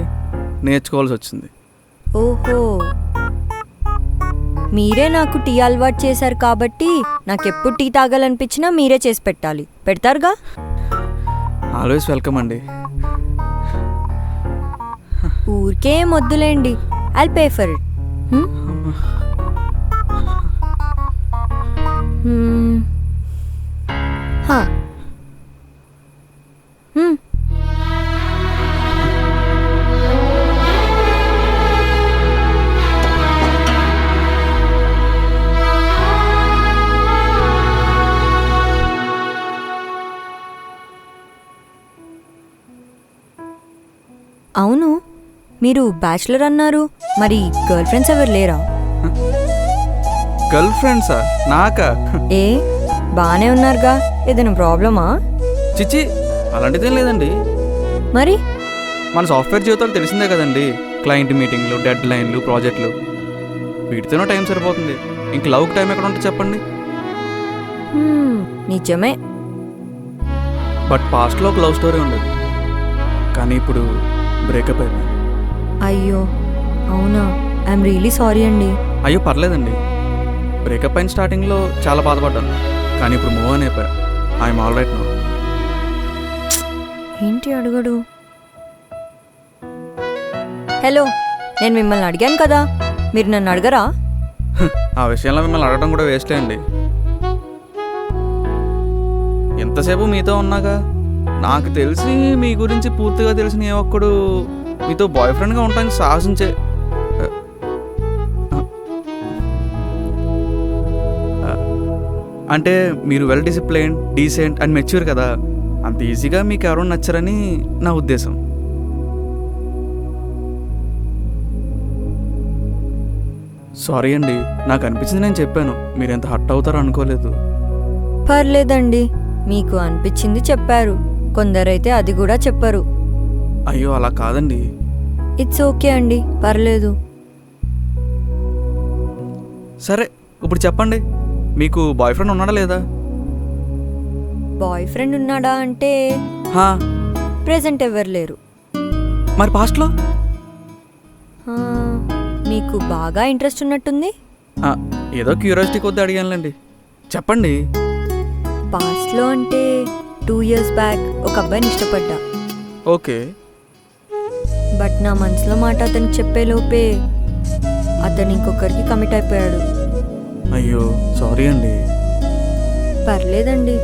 నేర్చుకోవాల్సి వచ్చింది. ఓహో, మీరే నాకు టీ అలవాటు చేశారు కాబట్టి నాకెప్పుడు టీ తాగాలనిపించినా మీరే చేసి పెట్టాలి. పెడతారుగా? ఆల్వేస్ వెల్కమ్ అండి. ఊరికే వద్దులేండి, ఐల్ పే ఫర్ ఇట్. అవును, మీరు బ్యాచులర్ అన్నారు, మరి గర్ల్ ఫ్రెండ్స్ ఎవరు లేరా? గర్ల్ ఫ్రెండ్సా? నాకా? ఏ, బాగానే ఉన్నారుగా, ఏదైనా ప్రాబ్లమా? చిచ్చి, అలాంటిదేం లేదండి. మరి మన సాఫ్ట్వేర్ జీవితాలు తెలిసిందే కదండి, క్లయింట్ మీటింగ్లు, డెడ్ లైన్లు, ప్రాజెక్టులు, వీటితోనే టైం సరిపోతుంది. ఇంక లవ్కి టైం ఎక్కడ ఉంటుంది చెప్పండి. నిజమే. బట్ పాస్ట్లో ఒక లవ్ స్టోరీ ఉండేది, కానీ ఇప్పుడు బ్రేకప్ అయిపోయింది. అయ్యో అవునా, ఐఎమ్ రియలీ సారీ అండి. అయ్యో పర్లేదండి, బ్రేకప్ అయిన స్టార్టింగ్లో చాలా బాధపడ్డాను, కానీ ఇప్పుడు మూవ్ అని అయిపోయా. I'm all right now. ఏంటి అడగడు? హలో, నేను మిమ్మల్ని అడిగాను కదా, మీరు నన్ను అడగరా? ఆ విషయంలో మిమ్మల్ని అడగడం కూడా వేస్టే అండి. ఎంతసేపు మీతో ఉన్నాగా, నాకు తెలిసి మీ గురించి పూర్తిగా తెలిసిన ఏ ఒక్కడు మీతో బాయ్ ఫ్రెండ్గా ఉండడానికి సాహసించే అంటే మీరు well discipline, decent and mature కదా, అంత ఈజీగా మీకు ఎవరు నచ్చరని నా ఉద్దేశం. సారీ అండి, నాకు అనిపించింది నేను చెప్పాను, మీరు ఎంత హర్ట్ అవుతారో అనుకోలేదు. పర్లేదండి, మీకు అనిపించింది చెప్పారు, కొందరైతే అది కూడా చెప్పరు. అయ్యో అలా కాదండి. ఇట్స్ ఓకే అండి, పర్లేదు. సరే ఇప్పుడు చెప్పండి, మీకు బాయ్ ఫ్రెండ్ ఉన్నాడా లేదా? బాయ్ ఫ్రెండ్ ఉన్నాడా అంటే హా, ప్రెజెంట్ ఎవరు లేరు. మరి పాస్ట్లో? ఆ, మీకు బాగా ఇంట్రెస్ట్ ఉన్నట్టుంది. ఏదో క్యూరియాసిటీ కొద్ది అడిగానులేండి, చెప్పండి. పాస్ట్లో అంటే 2 years బ్యాక్ ఒక అబ్బాయిని ఇష్టపడ్డా. ఓకే. బట్ నా మనసులో మాట అతనికి చెప్పే లోపే అతను ఇంకొకరికి కమిట్ అయిపోయాడు. అయ్యో సారీ అండి. పర్లేదండి,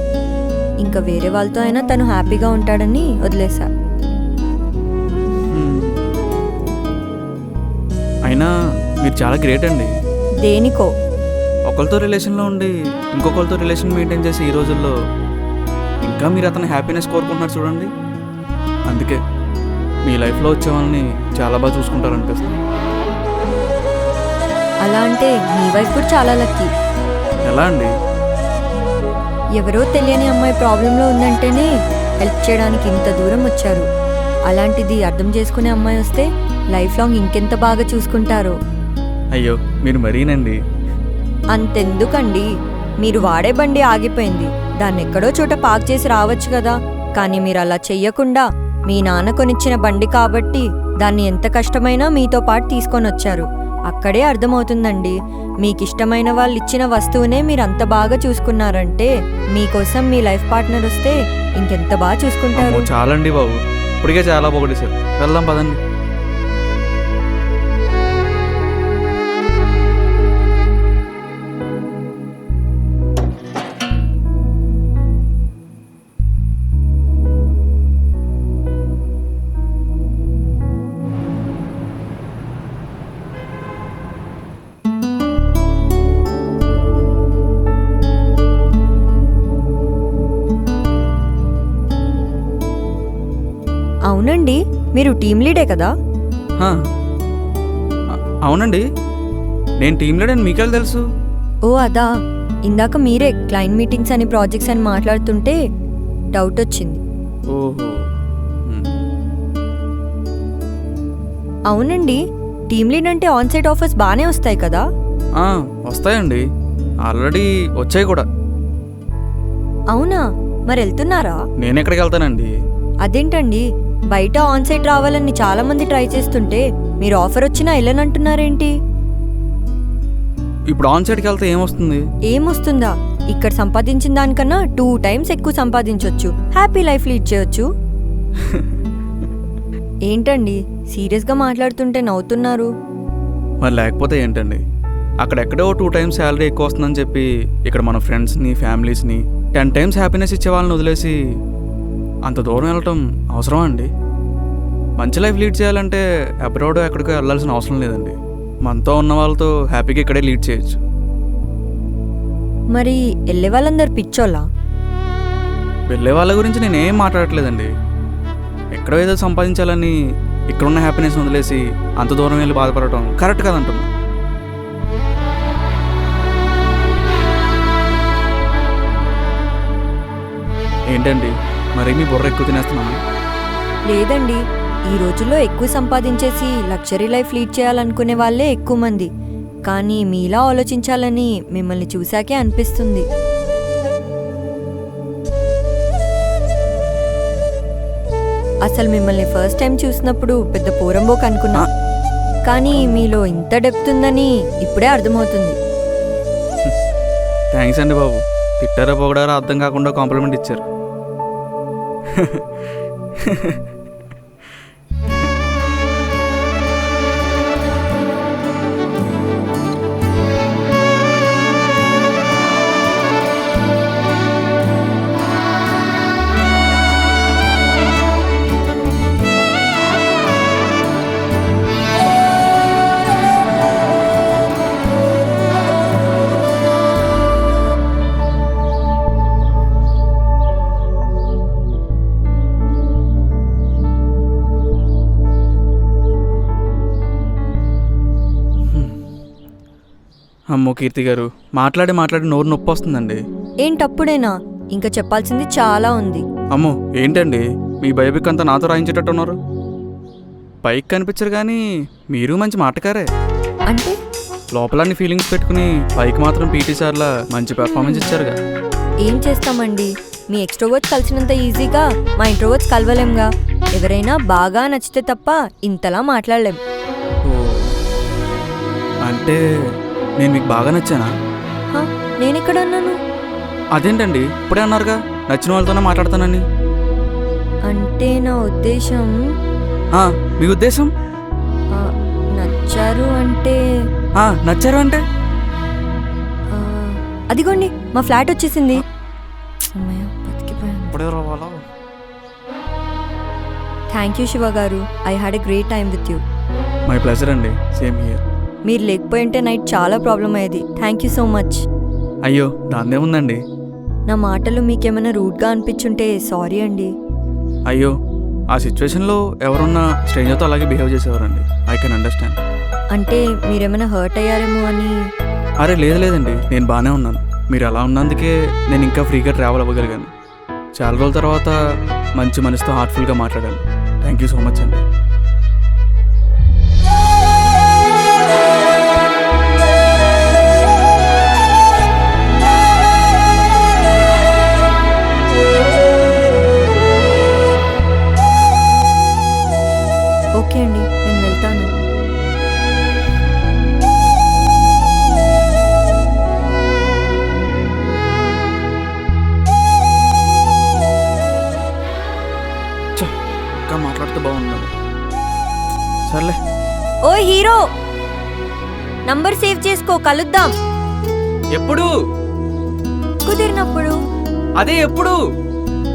ఇంకా వేరే వాళ్ళతో అయినా తను హ్యాపీగా ఉంటాడని వదిలేసా. అయినా మీరు చాలా గ్రేట్ అండి. దేనికో ఒకరితో రిలేషన్లో ఉండి ఇంకొకరితో రిలేషన్ మెయింటైన్ చేసి ఈ రోజుల్లో ఇంకా మీరు అతని హ్యాపీనెస్ కోరుకుంటున్నారు చూడండి. అందుకే మీ లైఫ్లో వచ్చే వాళ్ళని చాలా బాగా చూసుకుంటారనిపిస్తుంది. అలా అంటే మీ వైఫ్ కూడా చాలా లక్కీ. ఎలా అండి? ఎవరో తెలియని అమ్మాయి ప్రాబ్లంలో ఉందంటేనే హెల్ప్ చేయడానికి ఇంత దూరం వచ్చారు. అలాంటిది అర్థం చేసుకునే అమ్మాయి వస్తే లైఫ్ లాంగ్ ఇంకెంత బాగా చూసుకుంటారో. అయ్యో మీరు మరీనండి. అంతెందుకండి, మీరు వాడే బండి ఆగిపోయింది, దాన్ని ఎక్కడో చోట పార్క్ చేసి రావచ్చు కదా. కానీ మీరు అలా చెయ్యకుండా మీ నాన్న కొనిచ్చిన బండి కాబట్టి దాన్ని ఎంత కష్టమైనా మీతో పాటు తీసుకొని వచ్చారు. అక్కడే అర్థమవుతుందండి, మీకు ఇష్టమైన వాళ్ళు ఇచ్చిన వస్తువునే మీరు అంత బాగా చూసుకున్నారంటే మీకోసం మీ లైఫ్ పార్ట్నర్ వస్తే ఇంకెంత బాగా చూసుకుంటారు. చాలండి బాబు, ఇప్పటికే చాలా బాగుంది సార్, వెళ్దాం పదండి. అవునండి, మీరు టీమ్ లీడే కదా? అవునండి. నేను టీమ్ లీడర్ అని మీకెళ్ళి తెలుసు? ఓ అదా, ఇందాక మీరే క్లయింట్ మీటింగ్స్ అని ప్రాజెక్ట్స్ అని మాట్లాడుతుంటే డౌట్ వచ్చింది. ఓహో. అవునండి, టీమ్ లీడ్ అంటే ఆన్ సైట్ ఆఫర్స్ బాగానే వస్తాయి కదా? వస్తాయండి, ఆల్రెడీ వచ్చాయి కూడా. అవునా, మరి వెళ్తున్నారా? నేను ఎక్కడికి వెళ్తానండి? అదేంటండి, బయట ఆన్ సైట్ రావాలని చాలా మంది ట్రై చేస్తుంటే మీరు ఆఫర్ వచ్చినా వెళ్ళనంటున్నారేంటి? ఇప్పుడు ఆన్ సైడ్కి వెళ్తే ఏమొస్తుంది? ఏమొస్తుందా, ఇక్కడ సంపాదించిన దానికన్నా 2 times ఎక్కువ సంపాదించవచ్చు, హ్యాపీ లైఫ్ లీడ్ చేయొచ్చు. ఏంటండి సీరియస్గా మాట్లాడుతుంటే నవ్వుతున్నారు? మరి లేకపోతే ఏంటండి, అక్కడెక్కడో 2 times శాలరీ ఎక్కువ వస్తుందని చెప్పి ఇక్కడ మన ఫ్రెండ్స్ని ఫ్యామిలీస్ని 10 times హ్యాపీనెస్ ఇచ్చే వాళ్ళని వదిలేసి అంత దూరం వెళ్ళటం అవసరమా అండి? మంచి లైఫ్ లీడ్ చేయాలంటే అబ్రాడ్ ఎక్కడికో వెళ్ళాల్సిన అవసరం లేదండి, మనతో ఉన్న వాళ్ళతో హ్యాపీగా ఇక్కడే లీడ్ చేయొచ్చు. మరి వెళ్ళే వాళ్ళందరు పిచ్చోళ్ళా? వెళ్ళే వాళ్ళ గురించి నేనేం మాట్లాడట్లేదండి. ఎక్కడో ఏదో సంపాదించాలని ఇక్కడున్న హ్యాపీనెస్ వదిలేసి అంత దూరం వెళ్ళి బాధపడటం కరెక్ట్ కాదంటున్నా. ఏంటండి మరి మీ బుర్ర ఎక్కువ తినేస్తున్నాను? లేదండి, ఈ రోజుల్లో ఎక్కువ సంపాదించేసి లగ్జరీ లైఫ్ లీడ్ చేయాలనుకునే వాళ్ళే ఎక్కువ మంది, కానీ మీలా ఆలోచించాలని మిమ్మల్ని చూశాకే అనిపిస్తుంది. అసలు మిమ్మల్ని ఫస్ట్ టైం చూసినప్పుడు పెద్ద పోరంబోక్ అనుకున్నా, కానీ మీలో ఇంత డెప్త్ ఉందని ఇప్పుడే అర్థమవుతుంది. థ్యాంక్స్ అండి బాబు, తిట్టారా పొగడారా అర్థం కాకుండా కాంప్లిమెంట్ ఇచ్చారు. అమ్మో కీర్తి గారు, మాట్లాడి నోరు నొప్పి వస్తుందండి. ఏంటప్పుడేనా? ఇంకా చెప్పాల్సింది చాలా ఉంది. అమ్మో ఏంటండి, మీ బయోపిక్ అంతా నాతో రాయించేటట్టు ఉన్నారు. పైకి కనిపించరు కానీ మీరు మంచి మాటకారే. అంటే లోపలన్నీ ఫీలింగ్స్ పెట్టుకుని పైకి మాత్రం పీటీ సార్లా మంచి పెర్ఫార్మెన్స్ ఇచ్చారుగా. ఏం చేస్తామండి, మీ ఎక్స్ట్రోవర్ట్స్ కలిసినంత ఈజీగా మా ఇంట్రోవర్ట్స్ కలవలేంగా. ఎవరైనా బాగా నచ్చితే తప్ప ఇంతలా మాట్లాడలేం. ఓ, అంటే నేను మీకు బాగా నచ్చానా? నేనెక్కడ అన్నాను? అదేంటండి ఇప్పుడే అన్నారుగా నచ్చిన వాళ్ళతోనే మాట్లాడతానని. అంటే నా ఉద్దేశం, మీ ఉద్దేశం? నచ్చారు అంటే నచ్చారు అంటే అదిగోండి మా ఫ్లాట్ వచ్చేసింది. థ్యాంక్ యూ శివ గారు, I had a great time with you. My pleasure అండి, సేమ్ హియర్. మీరు లేకపోయింటే నైట్ చాలా ప్రాబ్లం అయ్యేది. Thank you so much. అయ్యో దాన్నే ఉందండి. నా మాటలు మీకేమైనా రూడ్గా అనిపించుంటే సారీ అండి. అయ్యో ఆ సిచ్యువేషన్లో ఎవరున్నా స్ట్రేంజర్తో అలాగే బిహేవ్ చేసేవారండి. I can understand. అంటే మీరేమైనా హర్ట్ అయ్యారేమో అని. అరే లేదండి, నేను బాగానే ఉన్నాను. మీరు అలా ఉన్నందుకే నేను ఇంకా ఫ్రీగా ట్రావెల్ అవ్వగలిగాను. చాలా రోజుల తర్వాత మంచి మనసుతో హార్ట్ఫుల్గా మాట్లాడాను. థ్యాంక్ యూ సో మచ్ అండి. ఓకే అండి, నేను వెళ్తాను. ఇంకా మాట్లాడితే బాగుంది. సర్లే. ఓ హీరో, నంబర్ సేవ్ చేసుకో, కలుద్దాం. ఎప్పుడు కుదిరినప్పుడు. అదే ఎప్పుడు?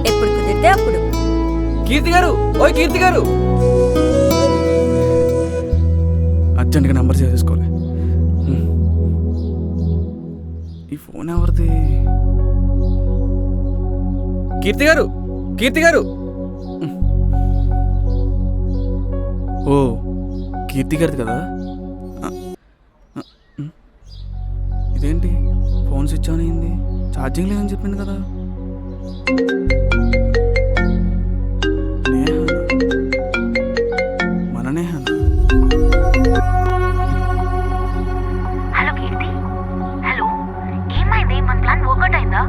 ఎప్పుడు కుదిరితే అప్పుడు. కీర్తి గారు, ఓయ్ కీర్తి గారు, అర్జెంట్గా నెంబర్ సేవ్ చేసుకోవాలి. ఈ ఫోన్ ఎవరిది? కీర్తి గారు, కీర్తి గారు. ఓ కీర్తి గారిది కదా. స్విచ్ ఆన్ అయింది? ఛార్జింగ్ లేదని చెప్పింది కదా. నేహానా? మన నేహానా? హలో కీర్తి, హలో, ఏమైంది? మన ప్లాన్ వర్కౌట్ అయిందా?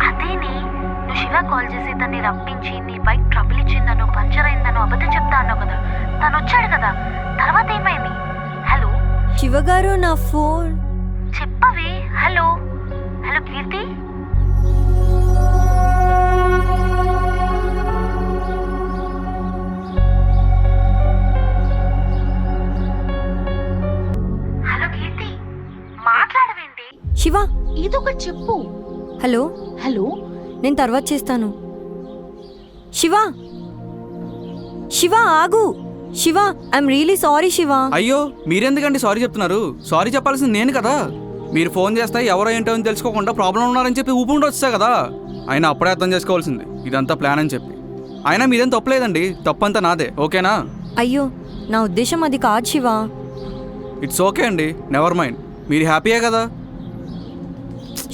అదేనే, నువ్వు శివ కాల్ చేసి తన్ని రప్పించి నీ బైక్ ట్రబుల్ ఇచ్చిందనో పంచర్ అయిందనో అబద్ధం చెప్తా అన్నావు కదా. తను వచ్చాడు కదా, తర్వాత ఏమైంది? హలో శివగారు, నా ఫోన్. చెప్పవే. హలో హలో కీర్తి. హలో కీర్తి, మాట్లాడవేంటి? శివ, ఇదొకటి చెప్పు. హలో. హలో, నేను తర్వాత చేస్తాను. శివ, శివ ఆగు. Shiva, I'm really sorry Shiva. అయ్యో, మీరెందుకండి సారీ చెప్తున్నారు? సారీ చెప్పాల్సింది నేను కదా. మీరు ఫోన్ చేస్తే ఎవరో ఏంటో అని తెలుసుకోకుండా ప్రాబ్లం ఉన్నారని చెప్పి ఊపుకుంటూ వచ్చా కదా. అయినా అప్పుడే అర్థం చేసుకోవాల్సింది ఇదంతా ప్లాన్ అని చెప్పి. అయినా మీరేం తప్పలేదండి, తప్పంతా నాదే. ఓకేనా? అయ్యో, నా ఉద్దేశం అది కాదు శివ. ఇట్స్ ఓకే అండి, నెవర్ మైండ్. మీరు హ్యాపీయే కదా.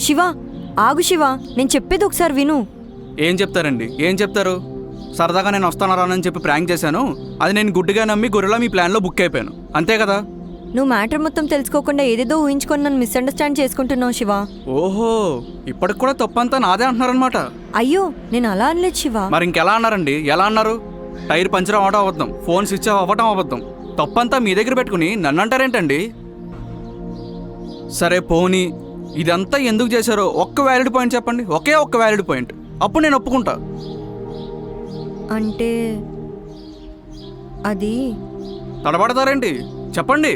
శివ ఆగు శివ, నేను చెప్పేది ఒకసారి విను. ఏం చెప్తారండి? ఏం చెప్తారు? సరదాగా నేను వస్తాను రానని చెప్పి ప్రాంక్ చేశాను. అది నేను గుడ్డిగా నమ్మి గొర్రెలా మీ ప్లాన్లో బుక్ అయిపోయాను, అంతే కదా. నువ్వు మ్యాటర్ మొత్తం తెలుసుకోకుండా ఏదేదో ఊహించుకొని నన్ను మిస్అండర్స్టాండ్ చేసుకుంటున్నావు శివ. ఓహో, ఇప్పటికి కూడా తప్పంతా నాదే అంటున్నారనమాట. అయ్యో, నేను అలా అనలేదు శివ. మరి ఇంకెలా అన్నారండి? ఎలా అన్నారు? టైర్ పంచర్ అవ్వడం అబద్ధం, ఫోన్ స్విచ్ ఆఫ్ అవ్వటం అబద్ధం. తప్పంతా మీ దగ్గర పెట్టుకుని నన్ను అంటారేంటండి? సరే పోనీ, ఇదంతా ఎందుకు చేశారో ఒక్క వ్యాలిడ్ పాయింట్ చెప్పండి. ఒకే ఒక్క వ్యాలిడ్ పాయింట్, అప్పుడు నేను ఒప్పుకుంటా. అంటే అది తడబడతారేంటి? చెప్పండి.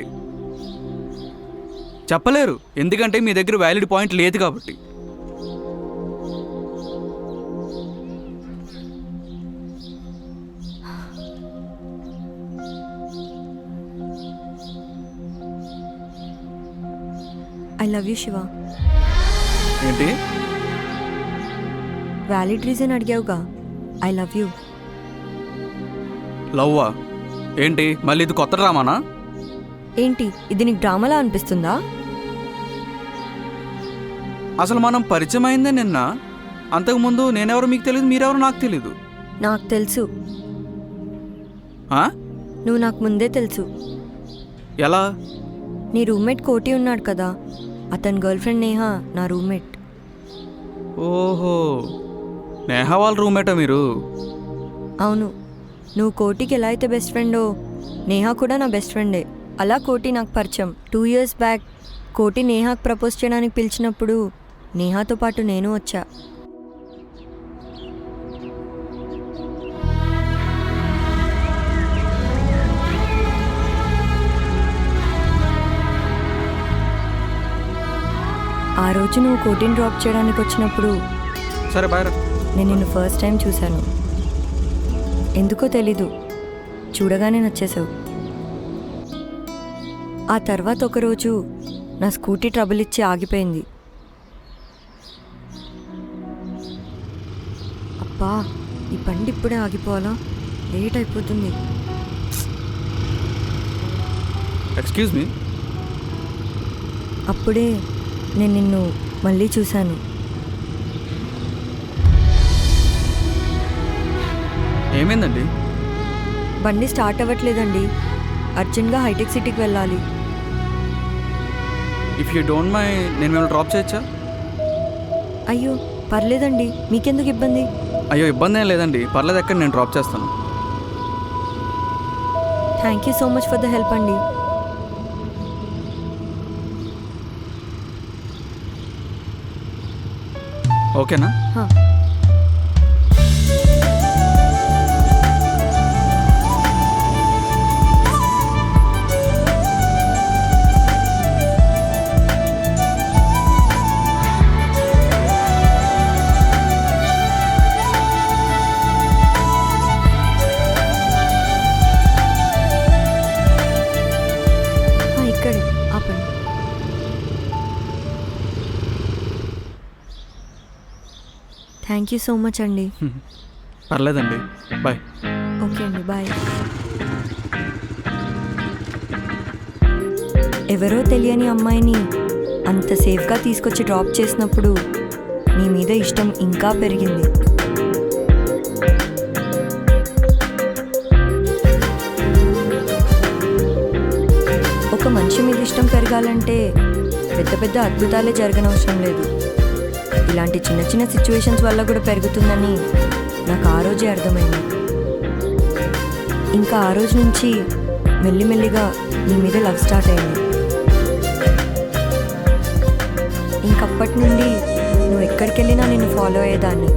చెప్పలేరు, ఎందుకంటే మీ దగ్గర వ్యాలిడ్ పాయింట్ లేదు కాబట్టి. I love you Shiva. ఏంటి? వ్యాలిడ్ రీజన్ అడిగావుగా, ఐ లవ్ యూ. లవ్వా? ఏంటి మళ్ళీ ఇది కొత్త డ్రామానా? ఏంటి ఇది నీకు డ్రామాలా అనిపిస్తుందా? అసలు మనం పరిచయం అయిందే నిన్న. అంతకుముందు నేనెవరో మీకు తెలియదు, మీరెవరో నాకు తెలీదు. నాకు తెలుసు. ఆ? నువ్వు నాకు ముందే తెలుసు. ఎలా? నీ రూమ్మేట్ కోటి ఉన్నాడు కదా, అతని గర్ల్ ఫ్రెండ్ నేహా నా రూమ్మేట్. ఓహో, నేహా వాళ్ళ రూమ్మేటా మీరు? అవును. నువ్వు కోటికి ఎలా అయితే బెస్ట్ ఫ్రెండో, నేహా కూడా నా బెస్ట్ ఫ్రెండే. అలా కోటి నాకు పరిచయం. 2 years బ్యాక్ కోటి నేహాకు ప్రపోజ్ చేయడానికి పిలిచినప్పుడు నేహాతో పాటు నేను వచ్చా. ఆ రోజు నువ్వు కోటిని డ్రాప్ చేయడానికి వచ్చినప్పుడు సరే బాయ్. నేను నిన్ను ఫస్ట్ టైం చూశాను. ఎందుకో తెలీదు, చూడగానే నచ్చేసావు. ఆ తర్వాత ఒకరోజు నా స్కూటీ ట్రబుల్ ఇచ్చి ఆగిపోయింది. అబ్బా, ఈ బండి ఇప్పుడే ఆగిపోవాలా? లేట్ అయిపోతుంది. Excuse me. అప్పుడే నేను నిన్ను మళ్ళీ చూశాను. ఏమైందండి? బండి స్టార్ట్ అవ్వట్లేదండి. అర్జెంట్గా హైటెక్ సిటీకి వెళ్ళాలి. ఇఫ్ యూ డోంట్ మైండ్ నేను మిమ్మల్ని డ్రాప్ చేయొచ్చా? అయ్యో పర్లేదండి, మీకెందుకు ఇబ్బంది? అయ్యో ఇబ్బంది ఏం లేదండి, పర్లేదు, ఎక్కడ నేను డ్రాప్ చేస్తాను. Thank you so much for the help అండి. ఓకేనా? ఇక్కడే ఆపండి. థ్యాంక్ యూ సో మచ్ అండి. పర్లేదండి, బాయ్. ఓకే అండి, బాయ్. ఎవరో తెలియని అమ్మాయిని అంత సేఫ్గా తీసుకొచ్చి డ్రాప్ చేసినప్పుడు నీ మీద ఇష్టం ఇంకా పెరిగింది. ఒక మనిషి మీద ఇష్టం పెరగాలంటే పెద్ద పెద్ద అద్భుతాలే జరగనవసరం లేదు. ఇలాంటి చిన్న చిన్న సిచ్యువేషన్స్ వల్ల కూడా పెరుగుతుందని నాకు ఆ రోజే అర్థమైంది. ఇంకా ఆ రోజు నుంచి మెల్లిమెల్లిగా నీ మీద లవ్ స్టార్ట్ అయింది. ఇంకప్పటి నుండి నువ్వు ఎక్కడికి వెళ్ళినా నిన్ను ఫాలో అయ్యేదాన్ని.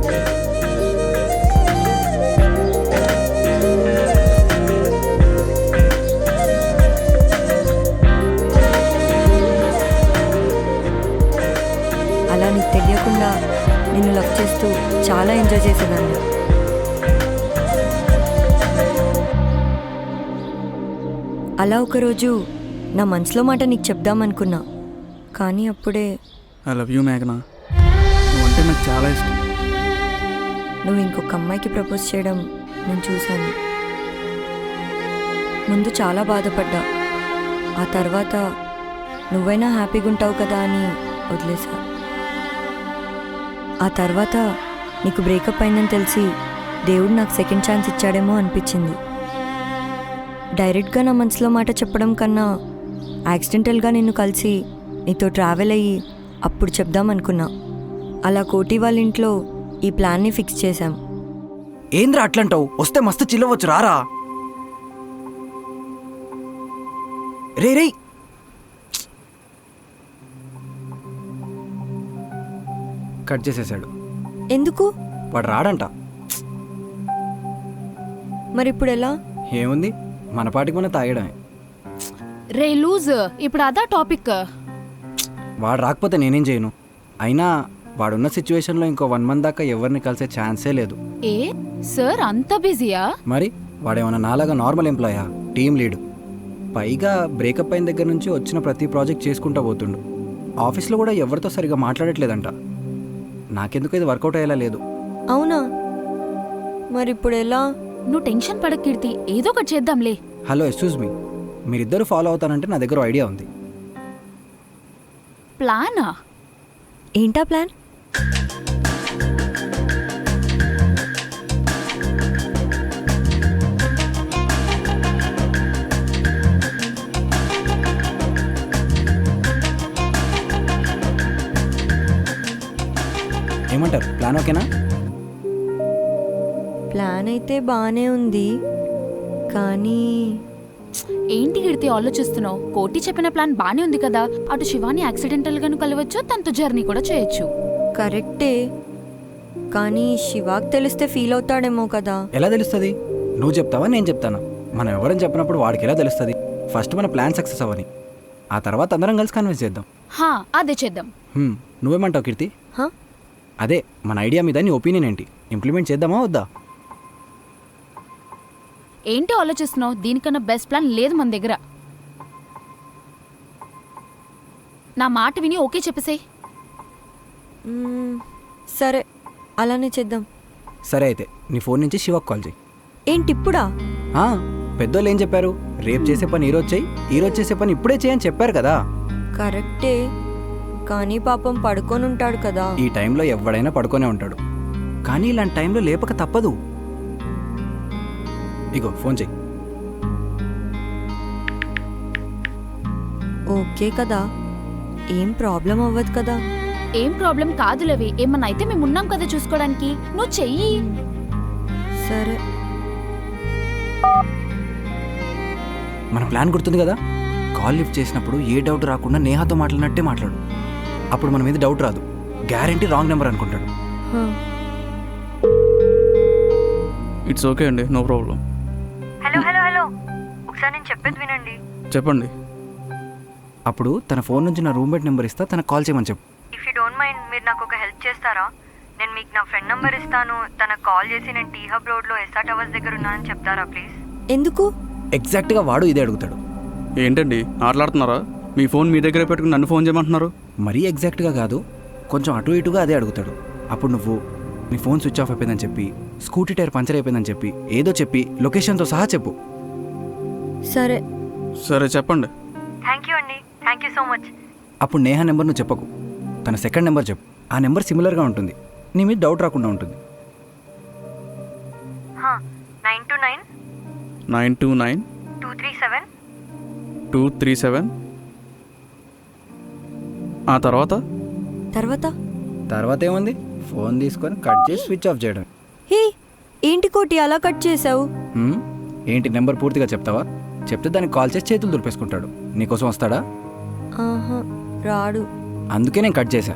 అలా నీకు తెలియకుండా నిన్ను లవ్ చేస్తూ చాలా ఎంజాయ్ చేసేదాన్ని. అలా ఒకరోజు నా మనసులో మాట నీకు చెప్దామనుకున్నా, కానీ అప్పుడే ఐ లవ్ యూ మేఘనా, నువ్వంటే నాకు చాలా ఇష్టం. నువ్వు ఇంకొక అమ్మాయికి ప్రపోజ్ చేయడం నేను చూశాను. ముందు చాలా బాధపడ్డా, ఆ తర్వాత నువ్వైనా హ్యాపీగా ఉంటావు కదా అని వదిలేసా. ఆ తర్వాత నీకు బ్రేకప్ అయిందని తెలిసి దేవుడు నాకు సెకండ్ ఛాన్స్ ఇచ్చాడేమో అనిపించింది. డైరెక్ట్గా నా మనసులో మాట చెప్పడం కన్నా యాక్సిడెంటల్గా నిన్ను కలిసి నీతో ట్రావెల్ అయ్యి అప్పుడు చెప్దామనుకున్నా. అలా కోటి వాళ్ళ ఇంట్లో ఈ ప్లాన్ని ఫిక్స్ చేశాం. ఏంద్రా అట్లంటావు? వస్తే మస్తు చిల్లవచ్చు, రారా. రే రే కట్ చేసేసాడు. ఎందుకు వాడు రాడంట. మరి ఇప్పుడు ఎలా? ఏముంది, మన పాటికి మనం తాగడమే. రే లూజ్, ఇప్పుడు అదా టాపిక్. వాడు రాకపోతే నేనేం చేయను. అయినా వాడున్న సిచ్యువేషన్లో ఇంకో 1 month దాకా ఎవరిని కలిసే ఛాన్సే లేదు. ఏ సార్ అంత బిజీయా? మరి వాడేమన్నా నాలాగా నార్మల్ ఎంప్లాయా? Team lead. పైగా బ్రేకప్ అయిన దగ్గర నుంచి వచ్చిన ప్రతి ప్రాజెక్ట్ చేసుకుంటూ పోతుండు. ఆఫీస్లో కూడా ఎవరితో సరిగా మాట్లాడట్లేదంట. నాకెందుకు ఇది వర్కౌట్ అయ్యేలా లేదు. అవునా? మరి ఇప్పుడు ఎలా? నువ్వు టెన్షన్ పడక కీర్తి, ఏదో ఒకటి చేద్దాంలే. హలో, ఎక్స్క్యూజ్ మీ, మీరిద్దరు ఫాలో అవుతానంటే నా దగ్గర ఐడియా ఉంది. ప్లానా? ఏంటా ప్లాన్? ఏమంటారు? ప్లాన్ ఓకేనా? ప్లాన్ అయితే బాగానే ఉంది, కానీ ఏంటి కీర్తి ఆలోచిస్తున్నావు? కోటి చెప్పిన ప్లాన్ బానే ఉంది కదా. అటు శివాని యాక్సిడెంటల్ గాను కలవచ్చు, తనతో జర్నీ కూడా చేయొచ్చు. కరెక్టే, కానీ శివాకి తెలిస్తే ఫీల్ అవుతాడేమో కదా. ఎలా తెలుస్తుంది? నువ్వు చెప్తావా నేను చెప్తానా? మనం ఎవరని చెప్పినప్పుడు వాడికి ఎలా తెలుస్తుంది? ఫస్ట్ మన ప్లాన్ సక్సెస్ అవ్వని, ఆ తర్వాత అందరం కలిసి కన్విన్స్ చేద్దాం. హా, అదే చేద్దాం. నువ్వేమంటావు కీర్తి? హా? అదే మన ఐడియా మీద నీ ఒపీనియన్ ఏంటి? ఇంప్లిమెంట్ చేద్దామా వద్దా? ఏంటి ఆలోచిస్తున్నావు? దీనికన్నా బెస్ట్ ప్లాన్ లేదు మన దగ్గర. నా మాట విని ఓకే చెప్పేసేయ్. సరే, అలానే చేద్దాం. సరే అయితే నీ ఫోన్ నుంచి శివకు కాల్ చేయి. ఏంటి ఇప్పుడా? పెద్దోళ్ళు ఏం చెప్పారు? రేపు చేసే పని ఈరోజు చేయి, ఈరోజు చేసే పని ఇప్పుడే చేయని చెప్పారు కదా. కరెక్టే, కానీ పాపం పడుకొని ఉంటాడు కదా. ఈ టైంలో ఎవడైనా పడుకొనే ఉంటాడు, కానీ ఇలాంటి టైంలో లేపక తప్పదు. ఇగో ఫోన్ చెయ్యి. ఓకే కదా, ఏం ప్రాబ్లం అవ్వదు కదా. ఏం ప్రాబ్లం కాదులేవి, ఏమన్నా అయితే మేము ఉన్నాం కదా చూసుకోవడానికి. నువ్వు చెయ్యి. సరే. మన ప్లాన్ గుర్తుంది కదా? కాల్ లిఫ్ట్ చేసినప్పుడు ఏ డౌట్ రాకుండా నేహాతో మాట్లాడినట్టే మాట్లాడు. అప్పుడు మన మీద డౌట్ రాదు. గ్యారంటీ రాంగ్ నెంబర్ అనుకుంటాడు. ఇట్స్ ఓకే అండి, no problem. Hello hello hello, ఒకసారి నేను చెప్పేది వినండి. చెప్పండి. అప్పుడు తన ఫోన్ నుంచి నా రూమ్మేట్ నెంబర్ ఇస్తా, తనకు కాల్ చేయమని చెప్పు. ఇఫ్ యూ డోంట్ మైండ్, మీరు నాకు ఒక హెల్ప్ చేస్తారా? నేను మీకు నా ఫ్రెండ్ నంబర్ ఇస్తాను, తనకు కాల్ చేసి నేను టీ హబ్ రోడ్లో ఎస్ఆర్ టవర్స్ దగ్గర ఉన్నానని చెప్తారా ప్లీజ్? ఎందుకు? ఎగ్జాక్ట్గా వాడు ఇదే అడుగుతాడు. ఏంటండి ఆటలాడుతున్నారా? మీ ఫోన్ మీ దగ్గరే పెట్టుకుని నన్ను ఫోన్ చేయమంటున్నారు? మరీ ఎగ్జాక్ట్గా కాదు, కొంచెం అటు ఇటుగా అదే అడుగుతాడు. అప్పుడు నువ్వు నీ ఫోన్ స్విచ్ ఆఫ్ అయిపోయిందని చెప్పి, స్కూటీ టైర్ పంచర్ అయిపోయిందని చెప్పి, ఏదో చెప్పి లొకేషన్తో సహా చెప్పు. సరే సరే చెప్పండి. థ్యాంక్ యూ అండి, థ్యాంక్ యూ సో మచ్. అప్పుడు నేహా నెంబర్ నువ్వు చెప్పకు, తన సెకండ్ నెంబర్ చెప్పు. ఆ నెంబర్ సిమిలర్గా ఉంటుంది, నీ మీద డౌట్ రాకుండా ఉంటుంది. 929 929 237 237. ఆ తర్వాత తర్వాత ఏముంది, ఫోన్ తీసుకొని కట్ చేసి స్విచ్ ఆఫ్ చేయడం. హే ఏంటి కోటి అలా కట్ చేసావు? ఏంటి నెంబర్ పూర్తిగా చెప్తావా? చెప్తే దానికి కాల్ చేసి చేతులు దులిపేసుకుంటాడు. నీకోసం వస్తాడా? ఆహా రాడు. అందుకే నేను కట్ చేశా.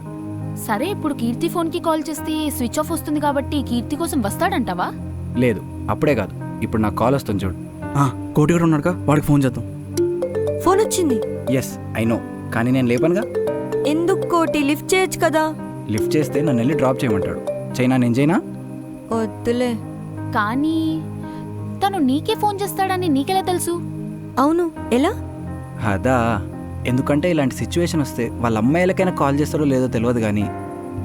సరే ఇప్పుడు కీర్తి ఫోన్కి కాల్ చేస్తే స్విచ్ ఆఫ్ వస్తుంది కాబట్టి కీర్తి కోసం వస్తాడంటావా? లేదు, అప్పుడే కాదు, ఇప్పుడు నాకు కాల్ వస్తుంది చూడు. కోటి కూడా ఉన్నాడుగా, వాడికి ఫోన్ చేద్దాం. ఫోన్ వచ్చింది. ఎస్ ఐ నో, కానీ నేను లేపనుగా. ఎందుకు కోటి, లిఫ్ట్ చేయొచ్చు కదా. లిఫ్ట్ చేస్తే నన్ను వెళ్ళి డ్రాప్ చేయమంటాడు. చైనా నేను చైనా? వద్దులే. కానీ తను నీకే ఫోన్ చేస్తాడని నీకెలా తెలుసు? అవును, ఎలా? అదా, ఎందుకంటే ఇలాంటి సిచ్యువేషన్ వస్తే వాళ్ళ అమ్మాయిలకైనా కాల్ చేస్తాడో లేదో తెలియదు, కానీ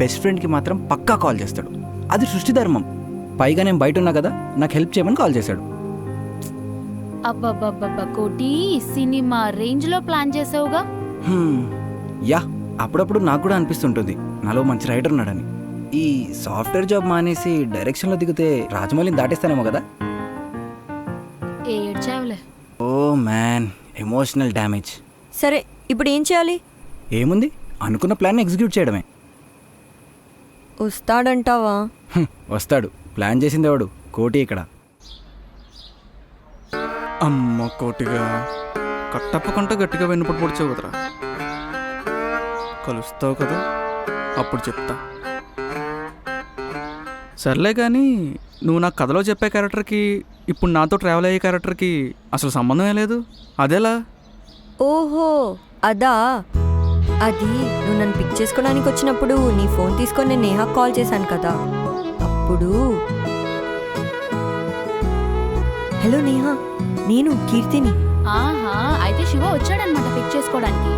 బెస్ట్ ఫ్రెండ్కి మాత్రం పక్కా కాల్ చేస్తాడు. అది సృష్టి ధర్మం. పైగా నేను బయట ఉన్నా కదా, నాకు హెల్ప్ చేయమని కాల్ చేశాడు. అబ్బబ్బబ్బబ్బ కోటి, సినిమా రేంజ్లో ప్లాన్ చేసావుగా. యా, అప్పుడప్పుడు నాకు కూడా అనిపిస్తుంటుంది నాలో మంచి రైటర్ ఉన్నాడని. ఈ సాఫ్ట్వేర్ జాబ్ మానేసి డైరెక్షన్లో దిగితే రాజమౌళిని దాటేస్తానేమో కదా. ఏడ్చావులే. Oh man, emotional damage. సరే ఇప్పుడు ఏం చేయాలి? ఏముంది, అనుకున్న ప్లాన్ ఎగ్జిక్యూట్ చేయడమే. వస్తాడంటావా? వస్తాడు. ప్లాన్ చేసింది ఎవడు? కోటి ఇక్కడ. అమ్మ కోటిగా, కట్టప్పకుండా గట్టిగా వెన్నుపడి పొడిచావు కదరా. కలుస్తావు కదా, అప్పుడు చెప్తా. సర్లే కానీ నువ్వు నాకు కథలో చెప్పే క్యారెక్టర్కి ఇప్పుడు నాతో ట్రావెల్ అయ్యే క్యారెక్టర్కి అసలు సంబంధమే లేదు. అదేలా? ఓహో అదా. అది నువ్వు నన్ను పిక్ చేసుకోవడానికి వచ్చినప్పుడు నీ ఫోన్ తీసుకొని నేను నేహాకు కాల్ చేశాను కదా, అప్పుడు. హలో నేహా, నేను కీర్తిని. ఆహా, అయితే శివ వచ్చాడనమాట పిక్ చేసుకోవడానికి.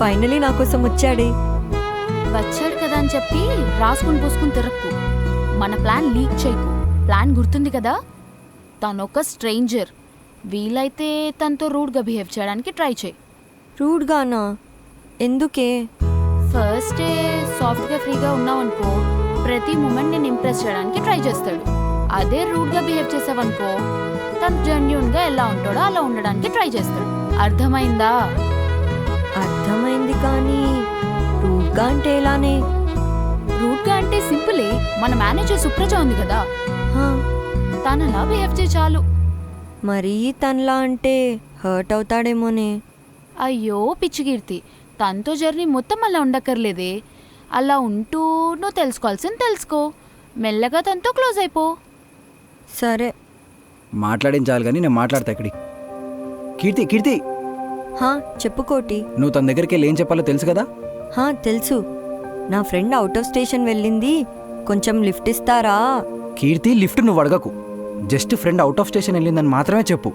ఫైనలీ నా కోసం వచ్చాడే. వచ్చాడు కదా అని చెప్పి రాసుకుని పూసుకుని తిరక్కు. మన ప్లాన్ లీక్ చేయకు. ప్లాన్ గుర్తుంది కదా, తనొక స్ట్రేంజర్. వీలైతే తనతో రూడ్గా బిహేవ్ చేయడానికి ట్రై చేయి. రూడ్గానా? ఎందుకే? ఫస్టే సాఫ్ట్గా ఫ్రీగా ఉన్నావనుకో, ప్రతి మూమెంట్ నేను ఇంప్రెస్ చేయడానికి ట్రై చేస్తాడు. అదే రూడ్గా బిహేవ్ చేసావనుకో, తను జెన్యూన్గా ఎలా ఉంటాడో అలా ఉండడానికి ట్రై చేస్తాడు. అర్థమైందా? అర్థమైంది, కానీ రూడ్గా అంటే ఎలానే? రూడ్గా అంటే సింపులే. మన మేనేజర్ సుప్రజ ఉంది కదా, తను అలా బిహేవ్ చేయి చాలు. మరీ తనలా అంటే హర్ట్ అవుతాడేమోనే. అయ్యో పిచ్చి కీర్తి, తనతో జర్నీ మొత్తం అలా ఉండక్కర్లేదే. అలా ఉంటూ నువ్వు తెలుసుకోవాల్సింది తెలుసుకో, మెల్లగా తనతో క్లోజ్ అయిపో. సరే మాట్లాడించాలి కానీ నేను మాట్లాడతా ఇక్కడి. కీర్తి కీర్తి, చెప్పు కోటి. నువ్వు తన దగ్గరికి వెళ్ళి ఏం చెప్పాలో తెలుసు కదా? తెలుసు. నా ఫ్రెండ్ అవుట్ ఆఫ్ స్టేషన్ వెళ్ళింది, కొంచెం లిఫ్ట్ ఇస్తారా? కీర్తి, లిఫ్ట్ నువ్వు అడగకు. Just friend out of station వెళ్ళిందని మాత్రమే చెప్పు.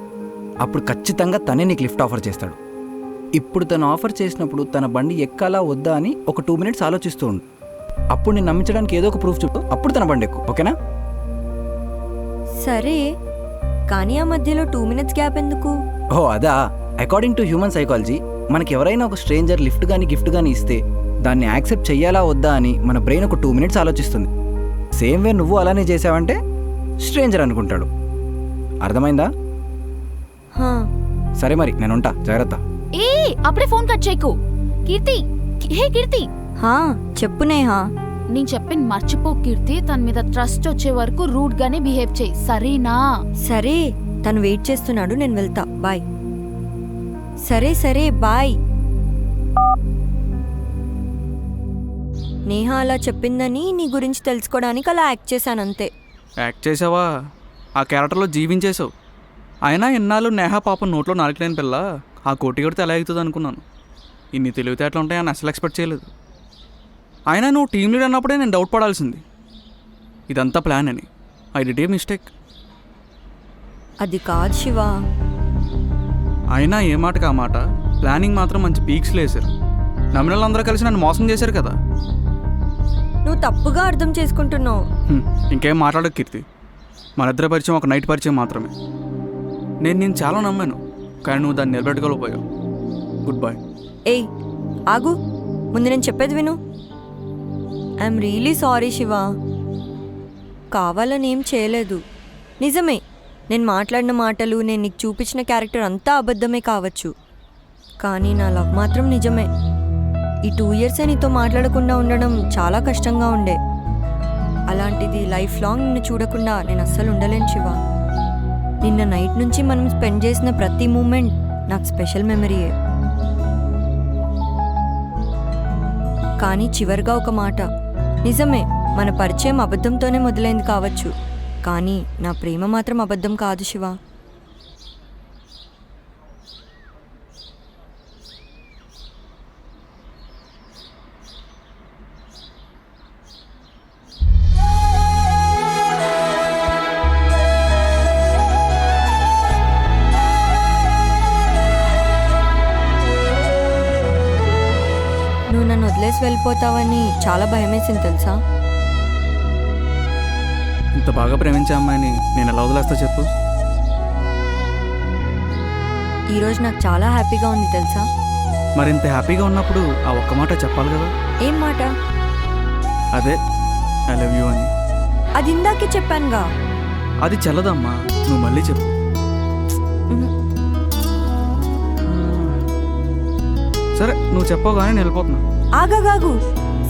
అప్పుడు ఖచ్చితంగా తనే నీకు లిఫ్ట్ ఆఫర్ చేస్తాడు. ఇప్పుడు తను ఆఫర్ చేసినప్పుడు తన బండి ఎక్కాలా వద్దా అని ఒక 2 minutes ఆలోచిస్తూ ఉండు. అప్పుడు నేను నమ్మించడానికి ఏదో ఒక ప్రూఫ్ చెప్పు, అప్పుడు తన బండి ఎక్కు. ఓకేనా? సరే, కానీ ఆ మధ్యలో 2 minutes గ్యాప్ ఎందుకు? అదా, అకార్డింగ్ టు హ్యూమన్ సైకాలజీ, మనకి ఎవరైనా ఒక స్ట్రేంజర్ లిఫ్ట్ కానీ గిఫ్ట్ కానీ ఇస్తే దాన్ని యాక్సెప్ట్ చెయ్యాలా వద్దా అని మన బ్రెయిన్ ఒక 2 minutes ఆలోచిస్తుంది. సేమ్ వే నువ్వు అలానే చేసావంటే స్ట్రేంజర్ అనుకుంటాడు. అర్థమైందా? సరే మరి నేను ఉంటా, జాగ్రత్త. ఏ అప్పుడే ఫోన్ కట్ చేయకు. కీర్తి, హే కీర్తి. చెప్పు నేహా. నేను చెప్పింది మర్చిపో కీర్తి. తన మీద ట్రస్ట్ వచ్చే వరకు రూడ్ గానే బిహేవ్ చేయి, సరేనా? సరే, తను వెయిట్ చేస్తున్నాడు, నేను వెళ్తా. బాయ్. సరే బాయ్. నేహా అలా చెప్పిందని నీ గురించి తెలుసుకోవడానికి అలా యాక్ట్ చేశాను అంతే. యాక్ట్ చేసావా? ఆ క్యారెక్టర్లో జీవించేసావు. అయినా ఎన్నాళ్ళు నేహా పాపం నోట్లో నాలుకలేని పిల్ల ఆ కోటి కొడితే ఎలా అవుతుంది అనుకున్నాను. ఇన్ని తెలివితేటలు ఉంటాయని అసలు ఎక్స్పెక్ట్ చేయలేదు. అయినా నువ్వు టీమ్ లీడ్ అన్నప్పుడే నేను డౌట్ పడాల్సింది, ఇదంతా ప్లాన్ అని. I did a mistake. అది కాదు శివ. అయినా ఏ మాటకు ఆ మాట, ప్లానింగ్ మాత్రం మంచి పీక్స్లో వేశారు. నమ్మిన వాళ్ళందరూ కలిసి నన్ను మోసం చేశారు కదా. నువ్వు తప్పుగా అర్థం చేసుకుంటున్నావు. ఇంకేం మాట్లాడకు కీర్తి. మన ఇద్దరి పరిచయం ఒక నైట్ పరిచయం మాత్రమే. నేను చాలా నమ్మాను, కానీ నువ్వు దాన్ని నిలబెట్టుకోలేకపోయావు. Good bye. ఏయ్, ఆగు, ముందు నేను చెప్పేది విను. I'm really sorry Shiva. కావాలని ఏం చేయలేదు. నిజమే, నేను మాట్లాడిన మాటలు, నేను నీకు చూపించిన క్యారెక్టర్ అంతా అబద్ధమే కావచ్చు, కానీ నా లవ్ మాత్రం నిజమే. ఈ 2 ఇయర్సే నీతో మాట్లాడకుండా ఉండడం చాలా కష్టంగా ఉండే. అలాంటిది లైఫ్ లాంగ్ నిన్ను చూడకుండా నేను అస్సలు ఉండలేను శివ. నిన్న నైట్ నుంచి మనం స్పెండ్ చేసిన ప్రతి మూమెంట్ నాకు స్పెషల్ మెమరీయే. కానీ చివరిగా ఒక మాట, నిజమే మన పరిచయం అబద్ధంతోనే మొదలైంది కావచ్చు, కానీ నా ప్రేమ మాత్రం అబద్ధం కాదు శివ. నువ్వు నన్ను వదిలేసి వెళ్ళిపోతావని చాలా భయమేసింది తెలుసా. ఇంత బాగా ప్రేమించే అమ్మాయిని నేను ఎలా వదిలేస్తా చెప్పు? ఈరోజు నాకు చాలా హ్యాపీగా ఉంది తెలుసా. మరి ఇంత హ్యాపీగా ఉన్నప్పుడు ఆ ఒక్క మాట చెప్పాలి కదా. ఏం మాట? అదే ఐ లవ్ యూ అని. అది ఇందాకే చెప్పానుగా. అది చల్లదమ్మా, నువ్వు మళ్ళీ చెప్పు. సరే నువ్వు చెప్పవు కానీ నేను వెళ్ళిపోతున్నా. ఆగాగాగు,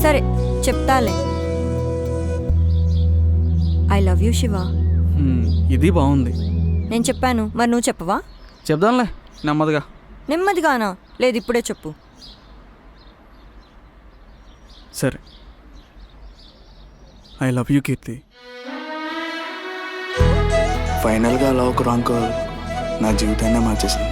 సరే చెప్తాలే. I love you Shiva. ఇది బాగుంది. నేను చెప్పాను, మరి నువ్వు చెప్పవా? చెప్దాంలే నెమ్మదిగా. నెమ్మదిగానా? లేదు ఇప్పుడే చెప్పు. సరే, ఐ లవ్ యూ కీర్తి. ఫైనల్గా లవ్ ఒక రాంగ్ కాల్ నా జీవితాన్ని మార్చేసింది.